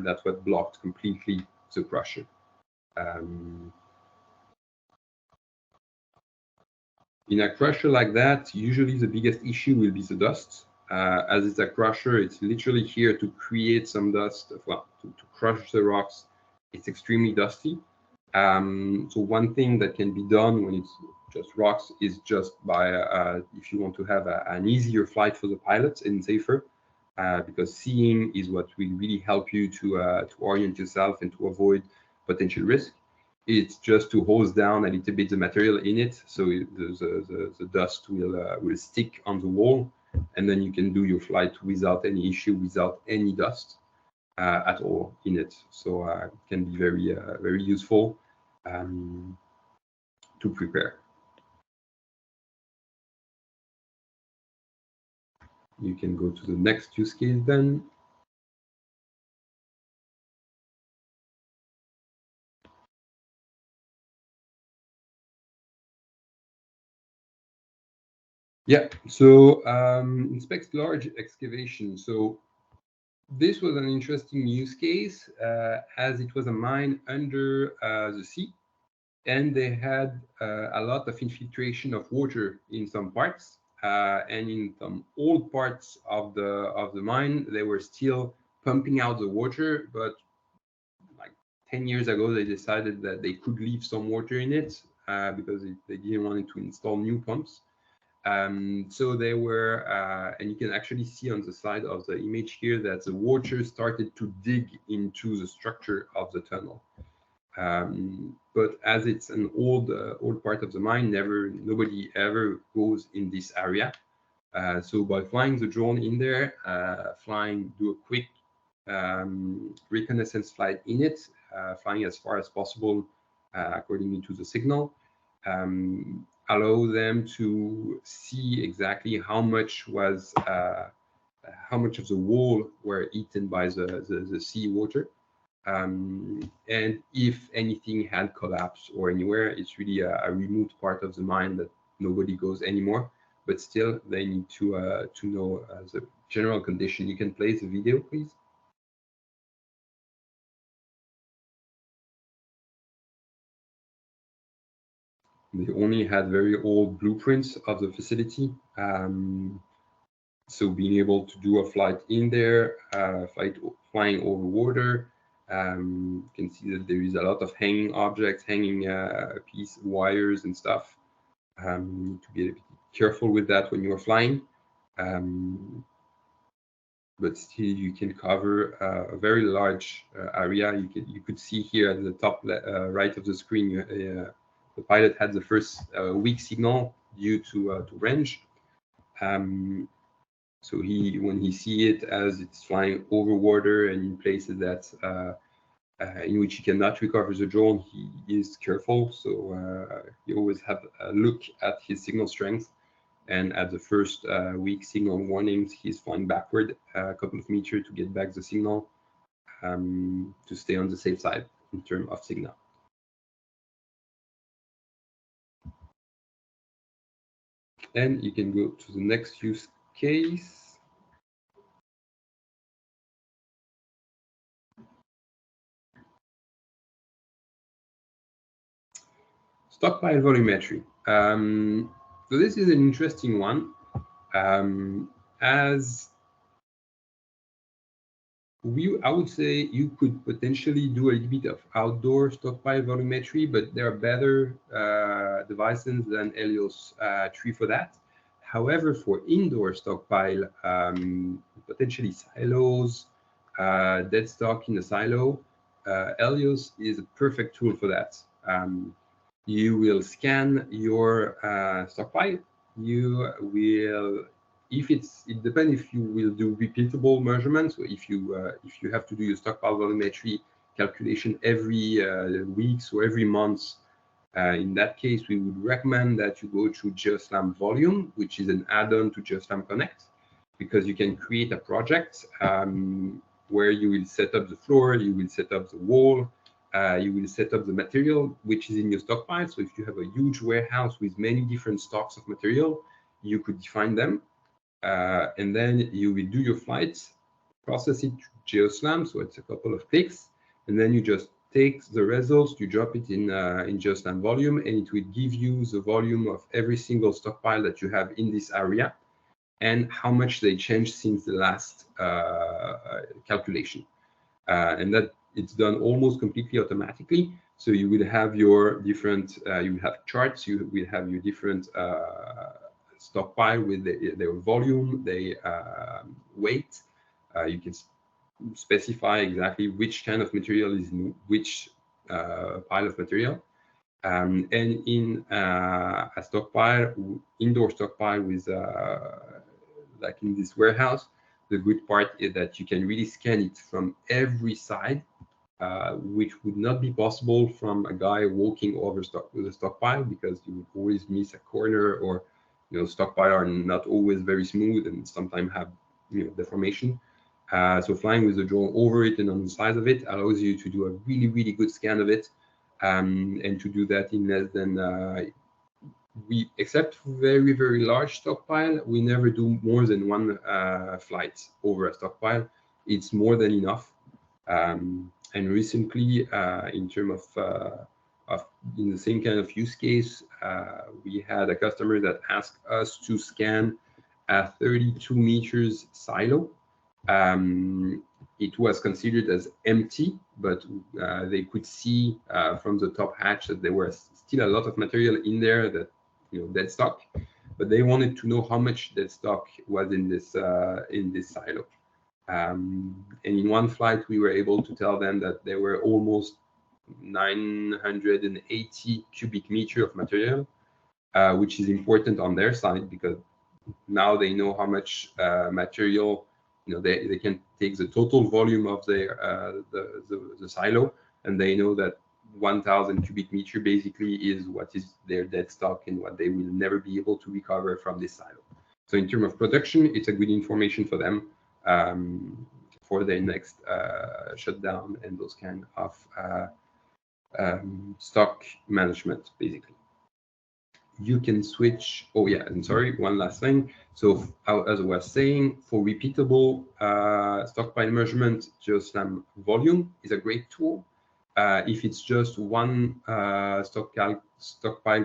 that's what blocked completely the crusher. In a crusher like that, usually the biggest issue will be the dust. As it's a crusher, it's literally here to create some dust, well, to crush the rocks. It's extremely dusty. So one thing that can be done when it's just rocks is just by, if you want to have an easier flight for the pilots and safer, because seeing is what will really help you to orient yourself and to avoid potential risk. It's just to hose down a little bit the material in it, so the dust will stick on the wall, and then you can do your flight without any issue, without any dust at all in it. So it can be very useful to prepare. You can go to the next use case then. Yeah, so inspect large excavation. So this was an interesting use case as it was a mine under the sea, and they had a lot of infiltration of water in some parts, and in some old parts of the mine, they were still pumping out the water, but like 10 years ago, they decided that they could leave some water in it because they didn't want to install new pumps. So they were, and you can actually see on the side of the image here that the water started to dig into the structure of the tunnel. But as it's an old part of the mine, nobody ever goes in this area. So by flying the drone in there, do a quick reconnaissance flight in it, flying as far as possible according to the signal, allow them to see exactly how much of the wall were eaten by the sea water. And if anything had collapsed or anywhere, it's really a remote part of the mine that nobody goes anymore. But still, they need to know the general condition. You can play the video, please. They only had very old blueprints of the facility. So being able to do a flight in there, flying over water, you can see that there is a lot of hanging objects, hanging wires and stuff. You need to be a bit careful with that when you are flying. But still, you can cover a very large area. You could see here at the top right of the screen, the pilot had the first weak signal due to range. So when he see it as it's flying over water and in places that in which he cannot recover the drone, he is careful. So he always have a look at his signal strength. And at the first weak signal warnings, he's flying backward a couple of meters to get back the signal to stay on the safe side in terms of signal. And you can go to the next use case. Stockpile volumetry. So this is an interesting one. I would say you could potentially do a little bit of outdoor stockpile volumetry, but there are better devices than Elios 3 for that. However, for indoor stockpile, potentially silos, dead stock in a silo, Elios is a perfect tool for that. You will scan your stockpile. You will, it depends if you will do repeatable measurements. So if you have to do your stockpile volumetry calculation every weeks or every month, in that case, we would recommend that you go through GeoSLAM Volume, which is an add-on to GeoSLAM Connect, because you can create a project where you will set up the floor, you will set up the wall, you will set up the material which is in your stockpile. So if you have a huge warehouse with many different stocks of material, you could define them. And then you will do your flights, process it to GeoSLAM, so it's a couple of clicks, and then you just take the results, you drop it in GeoSLAM Volume, and it will give you the volume of every single stockpile that you have in this area and how much they changed since the last calculation. And that it's done almost completely automatically. So you will have your different, you will have charts, you will have your different stockpile with their volume, their weight. You can specify exactly which kind of material is in which pile of material. And in a stockpile, indoor stockpile with like in this warehouse, the good part is that you can really scan it from every side, which would not be possible from a guy walking over with a stockpile, because you would always miss a corner, or stockpile are not always very smooth and sometimes have deformation. So flying with the drone over it and on the side of it allows you to do a really, really good scan of it, and to do that in less than except very, very large stockpile, we never do more than one flight over a stockpile. It's more than enough. And recently, in terms of in the same kind of use case, we had a customer that asked us to scan a 32 meters silo. It was considered as empty, but they could see from the top hatch that there was still a lot of material in there, that dead stock, but they wanted to know how much dead stock was in this silo. And in one flight, we were able to tell them that there were almost 980 cubic meters of material, which is important on their side, because now they know how much material, they can take the total volume of their the silo, and they know that 1,000 cubic meter basically is what is their dead stock and what they will never be able to recover from this silo. So in terms of production, it's a good information for them for their next shutdown and those kind of stock management, basically. You can switch. Oh yeah, and sorry, one last thing. So as I was saying, for repeatable stockpile measurement, GeoSLAM Volume is a great tool. If it's just one stockpile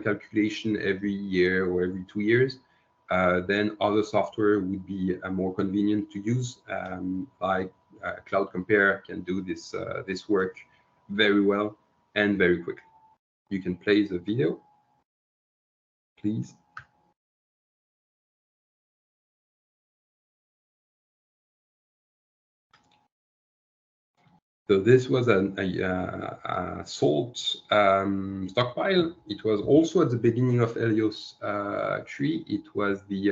calculation every year or every 2 years, then other software would be more convenient to use, like Cloud Compare can do this work very well and very quickly. You can play the video, please. So this was a salt stockpile. It was also at the beginning of Elios 3. It was the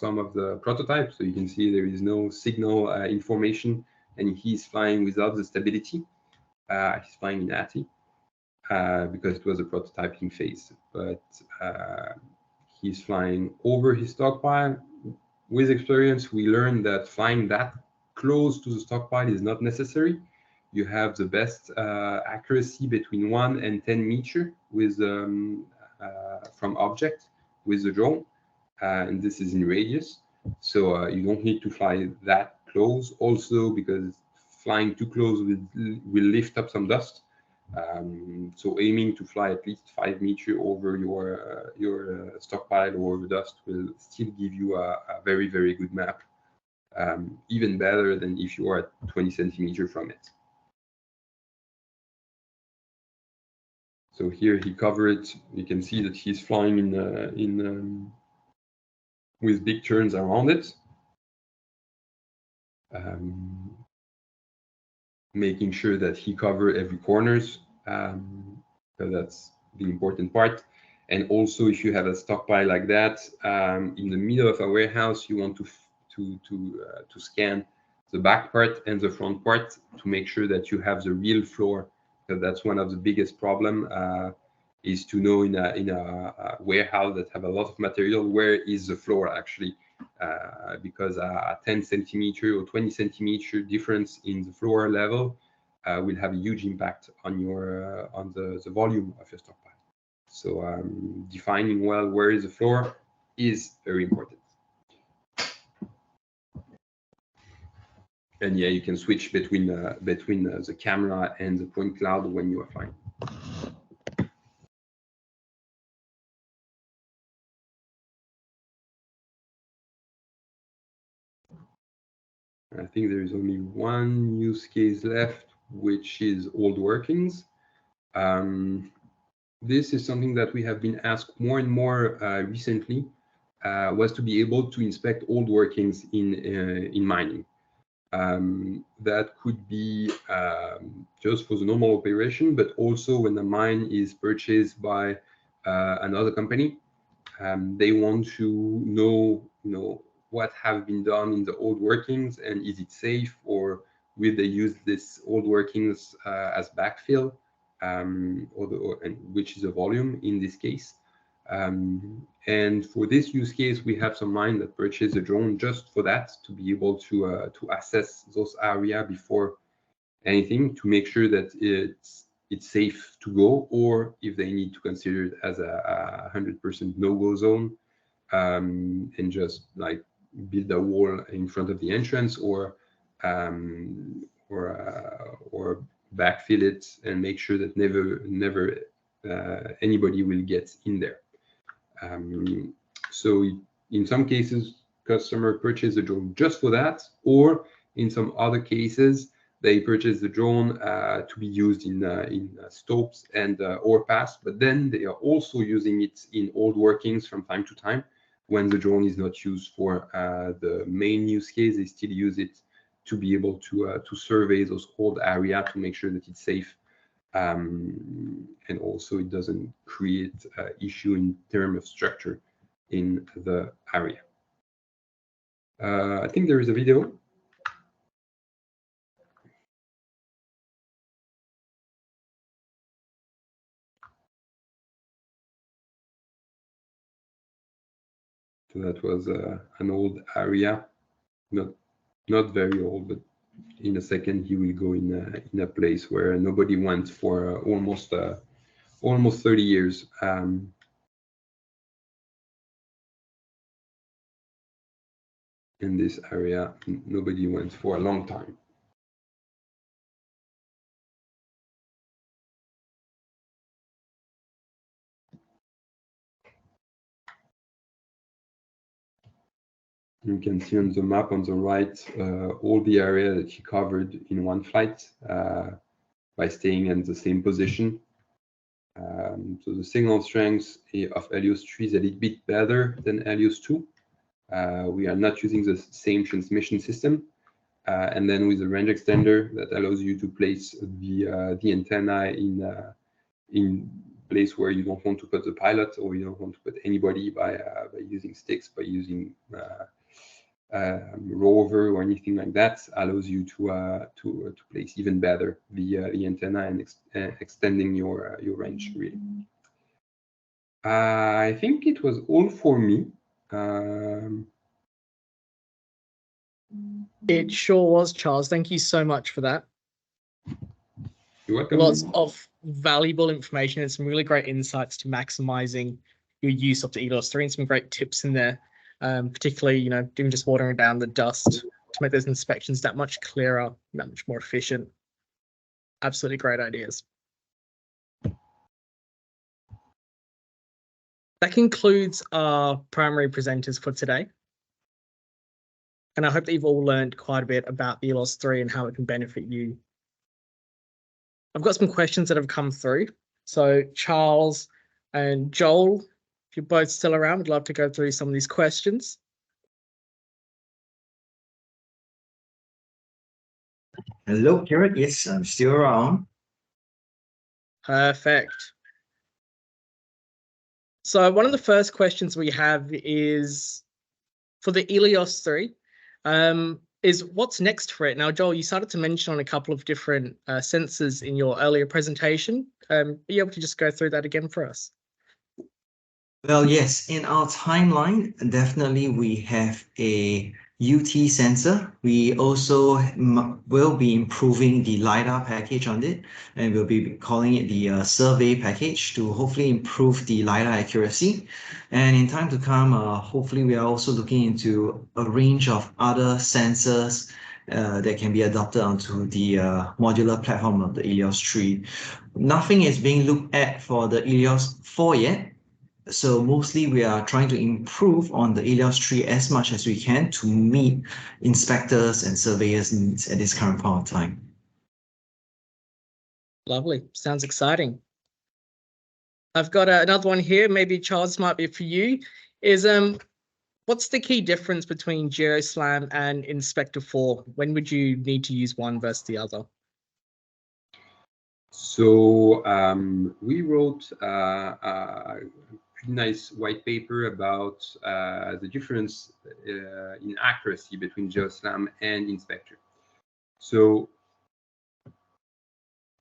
some of the prototypes. So you can see there is no signal information, and he's flying without the stability. He's flying in ATI because it was a prototyping phase, but he's flying over his stockpile. With experience, we learned that flying that close to the stockpile is not necessary. You have the best accuracy between 1 and 10 meters with from object with the drone, and this is in radius. So you don't need to fly that close. Also, because flying too close will lift up some dust. So aiming to fly at least 5 meters over your stockpile or dust will still give you a very, very good map, even better than if you are at 20 centimeters from it. So here he covered it. You can see that he's flying with big turns around it, making sure that he covered every corners. So that's the important part. And also, if you have a stockpile like that in the middle of a warehouse, you want to scan the back part and the front part to make sure that you have the real floor. Because that's one of the biggest problem is to know in a warehouse that have a lot of material, where is the floor actually? Because a 10 centimeter or 20 centimeter difference in the floor level will have a huge impact on your on the volume of your stockpile. So defining well where is the floor is very important. And yeah, you can switch between the camera and the point cloud when you are flying. I think there is only one use case left, which is old workings. This is something that we have been asked more and more recently, was to be able to inspect old workings in mining. That could be just for the normal operation, but also when the mine is purchased by another company, they want to know what have been done in the old workings, and is it safe, or will they use this old workings as backfill, and which is a volume in this case. And for this use case, we have some mine that purchase a drone just for that, to be able to assess those area before anything, to make sure that it's safe to go, or if they need to consider it as a 100% no-go zone, and just like build a wall in front of the entrance, or backfill it and make sure that never anybody will get in there. So in some cases, customer purchase the drone just for that, or in some other cases, they purchase the drone to be used in stopes and ore pass, but then they are also using it in old workings from time to time. When the drone is not used for the main use case, they still use it to be able to survey those old area to make sure that it's safe. And also it doesn't create issue in terms of structure in the area. I think there is a video. So that was an old area, not very old, but in a second he will go in a place where nobody went for almost 30 years. In this area, nobody went for a long time. You can see on the map on the right all the area that he covered in one flight by staying in the same position. So the signal strength of Elios 3 is a little bit better than Elios 2. We are not using the same transmission system. And then with the range extender that allows you to place the antenna in place where you don't want to put the pilot, or you don't want to put anybody by using sticks, by using rover or anything like that, allows you to place even better the antenna and extending your range, really. I think it was all for me. It sure was, Charles. Thank you so much for that. You're welcome. Lots of valuable information and some really great insights to maximizing your use of the Elios 3, and some great tips in there, particularly, you know, even just watering down the dust to make those inspections that much clearer, that much more efficient. Absolutely great ideas. That concludes our primary presenters for today. And I hope that you've all learned quite a bit about the Elios 3 and how it can benefit you. I've got some questions that have come through. So Charles and Joel, if you're both still around, would love to go through some of these questions. Hello, Karen. Yes, I'm still around. Perfect. So one of the first questions we have is for the Elios 3, is what's next for it? Now, Joel, you started to mention on a couple of different sensors in your earlier presentation. Are you able to just go through that again for us? Well, yes, in our timeline, definitely we have a UT sensor. We also will be improving the LiDAR package on it, and we'll be calling it the survey package to hopefully improve the LiDAR accuracy. And in time to come, hopefully we are also looking into a range of other sensors that can be adopted onto the modular platform of the Elios 3. Nothing is being looked at for the Elios 4 yet. So mostly we are trying to improve on the Elios 3 as much as we can to meet inspectors and surveyors' needs at this current point of time. Lovely. Sounds exciting. I've got another one here. Maybe Charles, might be for you. Is what's the key difference between GeoSLAM and Inspector 4? When would you need to use one versus the other? So we wrote a pretty nice white paper about the difference in accuracy between GeoSLAM and Inspector. So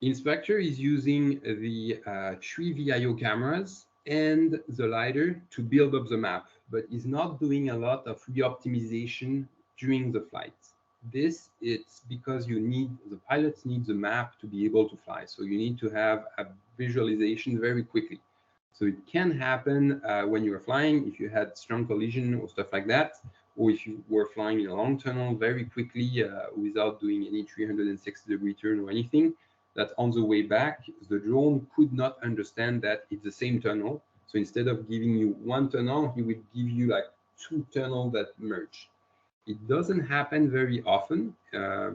Inspector is using the 3 VIO cameras and the LiDAR to build up the map, but is not doing a lot of re-optimization during the flight. This it's because the pilots need the map to be able to fly. So you need to have a visualization very quickly. So it can happen when you're flying, if you had strong collision or stuff like that, or if you were flying in a long tunnel very quickly without doing any 360-degree turn or anything, that on the way back, the drone could not understand that it's the same tunnel. So instead of giving you one tunnel, he would give you like 2 tunnels that merge. It doesn't happen very often. For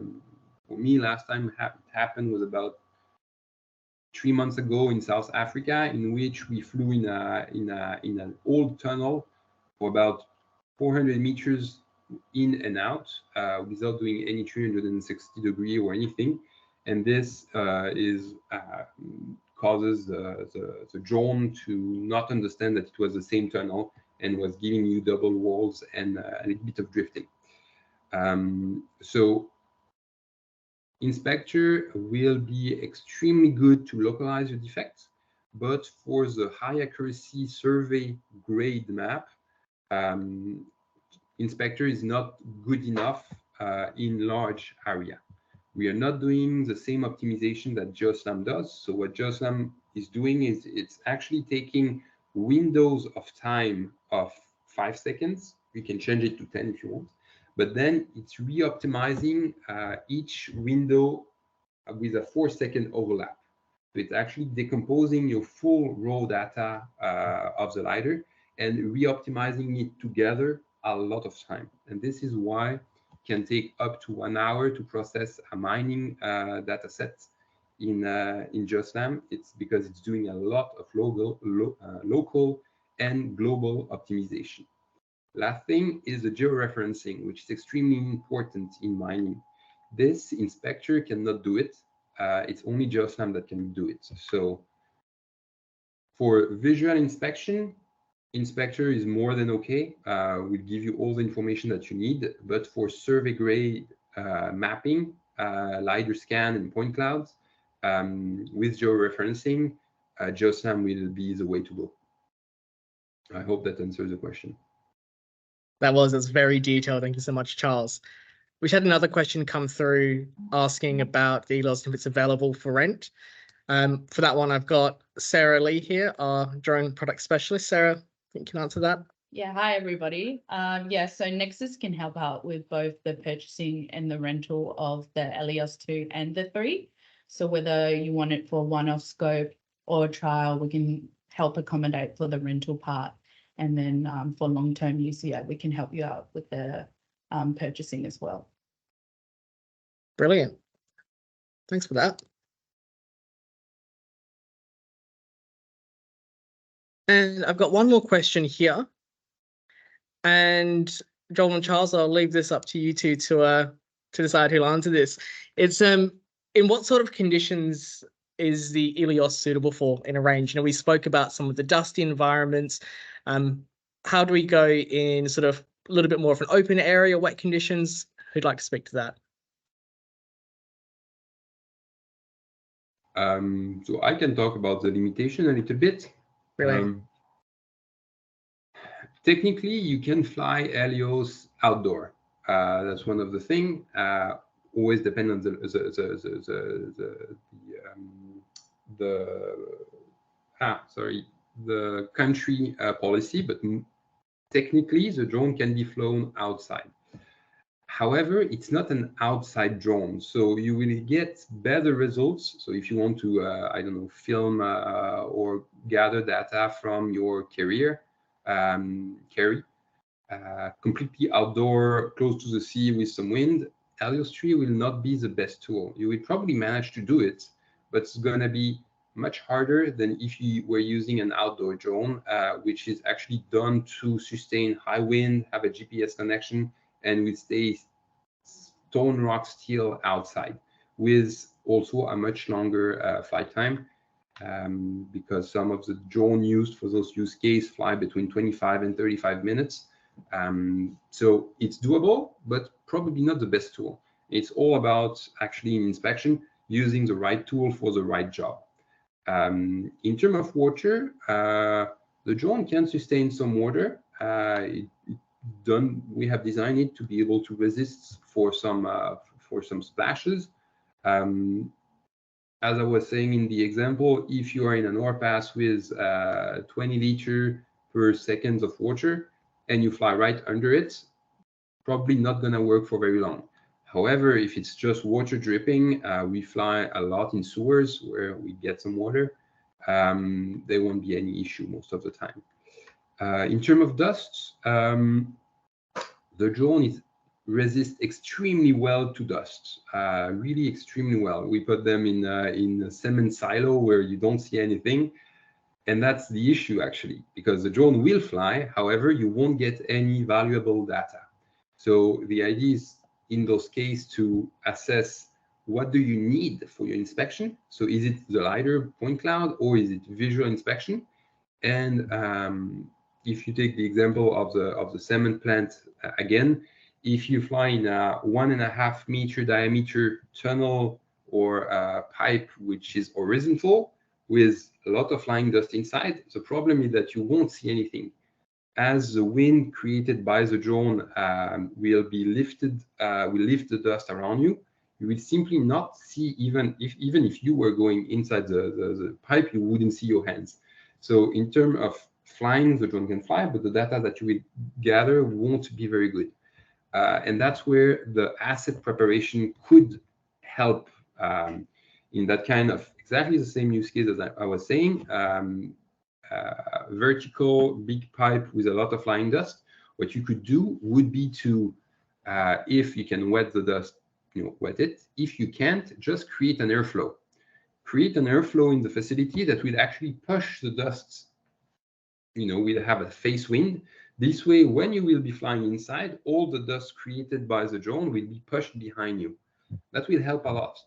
me, last time it happened was about 3 months ago in South Africa, in which we flew in an old tunnel for about 400 meters in and out without doing any 360-degree or anything. And this causes the drone to not understand that it was the same tunnel and was giving you double walls and a little bit of drifting. So Inspector will be extremely good to localize your defects, but for the high accuracy survey grade map, Inspector is not good enough in large area. We are not doing the same optimization that GeoSLAM does. So what GeoSLAM is doing is it's actually taking windows of time of 5 seconds. You can change it to 10 if you want. But then it's re-optimizing each window with a 4-second overlap. So it's actually decomposing your full raw data of the LiDAR and re-optimizing it together a lot of time. And this is why it can take up to 1 hour to process a mining data set in GeoSLAM. It's because it's doing a lot of local and global optimization. Last thing is the georeferencing, which is extremely important in mining. This Inspector cannot do it. It's only GeoSLAM that can do it. So For visual inspection, Inspector is more than okay. Will give you all the information that you need. But for survey grade mapping, LiDAR scan and point clouds, with georeferencing, GeoSLAM will be the way to go. I hope that answers the question. That's very detailed. Thank you so much, Charles. We had another question come through asking about the Elios, if it's available for rent. For that one, I've got Sarah Lee here, our drone product specialist. Sarah, I think you can answer that. Yeah, hi everybody. Yeah, so Nexxis can help out with both the purchasing and the rental of the Elios 2 and the 3. So whether you want it for one-off scope or trial, we can help accommodate for the rental part. And then for long-term use, yeah, we can help you out with the purchasing as well. Brilliant. Thanks for that. And I've got one more question here. And Joel and Charles, I'll leave this up to you two to decide who'll answer this. It's in what sort of conditions is the Elios suitable for in a range? You know, we spoke about some of the dusty environments. How do we go in sort of a little bit more of an open area, wet conditions? Who'd like to speak to that? So I can talk about the limitation a little bit. Brilliant. Technically, you can fly Elios outdoor. That's one of the things. Always depend on the country policy, but technically the drone can be flown outside. However, it's not an outside drone, so you will get better results. So if you want to, I don't know, film or gather data from your carrier, completely outdoor, close to the sea with some wind, Elios 3 will not be the best tool. You will probably manage to do it, but it's going to be much harder than if you were using an outdoor drone, which is actually done to sustain high wind, have a GPS connection, and will stay stone rock still outside, with also a much longer flight time, because some of the drone used for those use cases fly between 25 and 35 minutes. So it's doable, but probably not the best tool. It's all about actually in inspection, using the right tool for the right job. In terms of water, the drone can sustain some water. We have designed it to be able to resist for some splashes. As I was saying in the example, if you are in an overpass with 20 liters per second of water and you fly right under it, probably not going to work for very long. However, if it's just water dripping, we fly a lot in sewers where we get some water. There won't be any issue most of the time. In terms of dust, the drone resists extremely well to dust, really extremely well. We put them in a cement silo where you don't see anything. And that's the issue, actually, because the drone will fly. However, you won't get any valuable data. So the idea is, in those cases, to assess what do you need for your inspection. So is it the LiDAR point cloud or is it visual inspection? And if you take the example of the cement plant again, if you fly in a 1.5 meter diameter tunnel or pipe which is horizontal with a lot of flying dust inside, the problem is that you won't see anything. As the wind created by the drone will lift the dust around you, you will simply not see, even if you were going inside the pipe, you wouldn't see your hands. So in terms of flying, the drone can fly, but the data that you will gather won't be very good. And that's where the asset preparation could help in that kind of exactly the same use case as I was saying. Vertical big pipe with a lot of flying dust. What you could do would be to, if you can wet the dust, wet it. If you can't, just create an airflow. Create an airflow in the facility that will actually push the dust. We'll have a face wind. This way, when you will be flying inside, all the dust created by the drone will be pushed behind you. That will help a lot.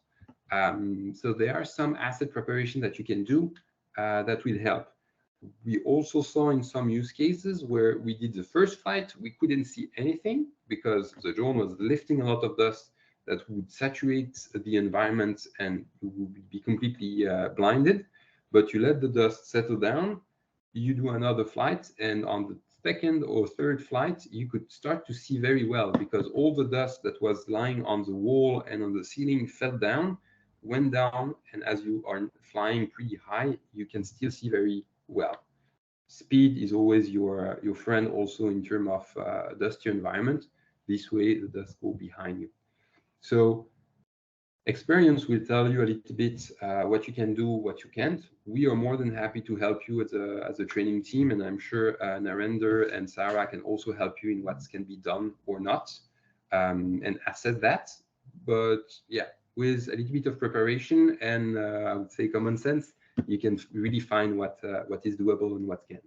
So there are some asset preparation that you can do that will help. We also saw in some use cases where we did the first flight, we couldn't see anything because the drone was lifting a lot of dust that would saturate the environment and you would be completely blinded. But you let the dust settle down, you do another flight, and on the second or third flight, you could start to see very well because all the dust that was lying on the wall and on the ceiling fell down, went down, and as you are flying pretty high, you can still see very well. Speed is always your friend also in terms of dusty environment. This way, the dust go behind you. So experience will tell you a little bit what you can do, what you can't. We are more than happy to help you as a training team, and I'm sure Narendra and Sarah can also help you in what can be done or not, and assess that. But yeah, with a little bit of preparation and I would say common sense, you can really find what is doable and what can't.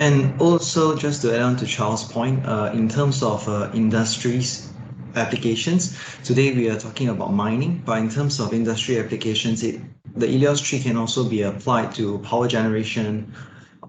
And also, just to add on to Charles' point, in terms of industries applications, today we are talking about mining, but in terms of industry applications, the Elios tree can also be applied to power generation,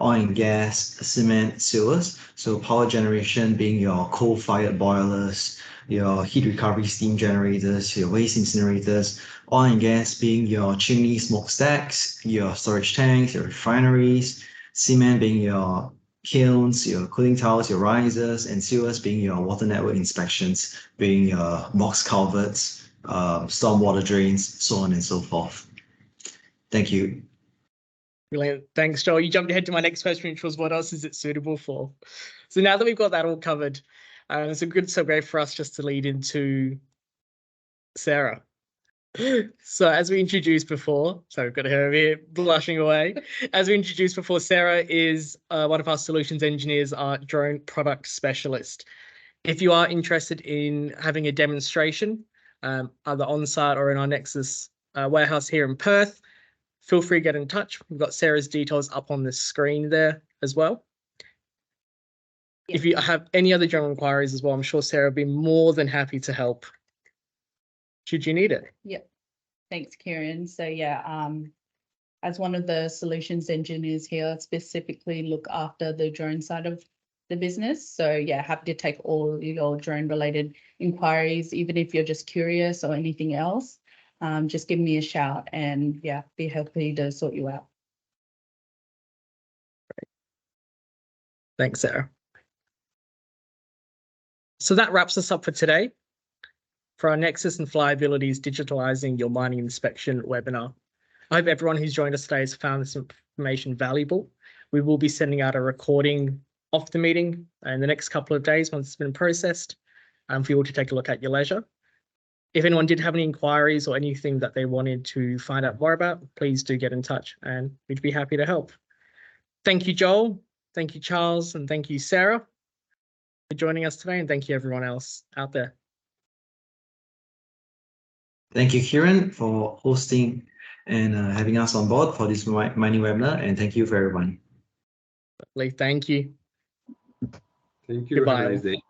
oil and gas, cement, sewers. So power generation being your coal-fired boilers, your heat recovery steam generators, your waste incinerators, oil and gas being your chimney smokestacks, your storage tanks, your refineries, cement being your kilns, your cooling towers, your risers, and sewers being your water network inspections, being your box culverts, stormwater drains, so on and so forth. Thank you. Brilliant. Thanks, Joel. You jumped ahead to my next question, which was what else is it suitable for? So now that we've got that all covered, it's a good segue for us just to lead into Sarah. So as we introduced before, so we've got her over here blushing away. As we introduced before, Sarah is one of our solutions engineers, our drone product specialist. If you are interested in having a demonstration, either on-site or in our Nexxis warehouse here in Perth, feel free to get in touch. We've got Sarah's details up on the screen there as well. Yeah. If you have any other general inquiries as well, I'm sure Sarah will be more than happy to help should you need it. Yep. Thanks, Kieran. So yeah, as one of the solutions engineers here, specifically look after the drone side of the business. So yeah, happy to take all your drone related inquiries, even if you're just curious or anything else. Just give me a shout and yeah, be happy to sort you out. Great. Thanks, Sarah. So that wraps us up for today for our Nexxis and Flyability's Digitalizing Your Mining Inspection webinar. I hope everyone who's joined us today has found this information valuable. We will be sending out a recording of the meeting in the next couple of days once it's been processed for you all to take a look at your leisure. If anyone did have any inquiries or anything that they wanted to find out more about, please do get in touch and we'd be happy to help. Thank you, Joel. Thank you, Charles. And thank you, Sarah, for joining us today. And thank you, everyone else out there. Thank you, Kieran, for hosting and having us on board for this mining webinar. And thank you for everyone. Thank you. Thank you. Goodbye. Have a nice day.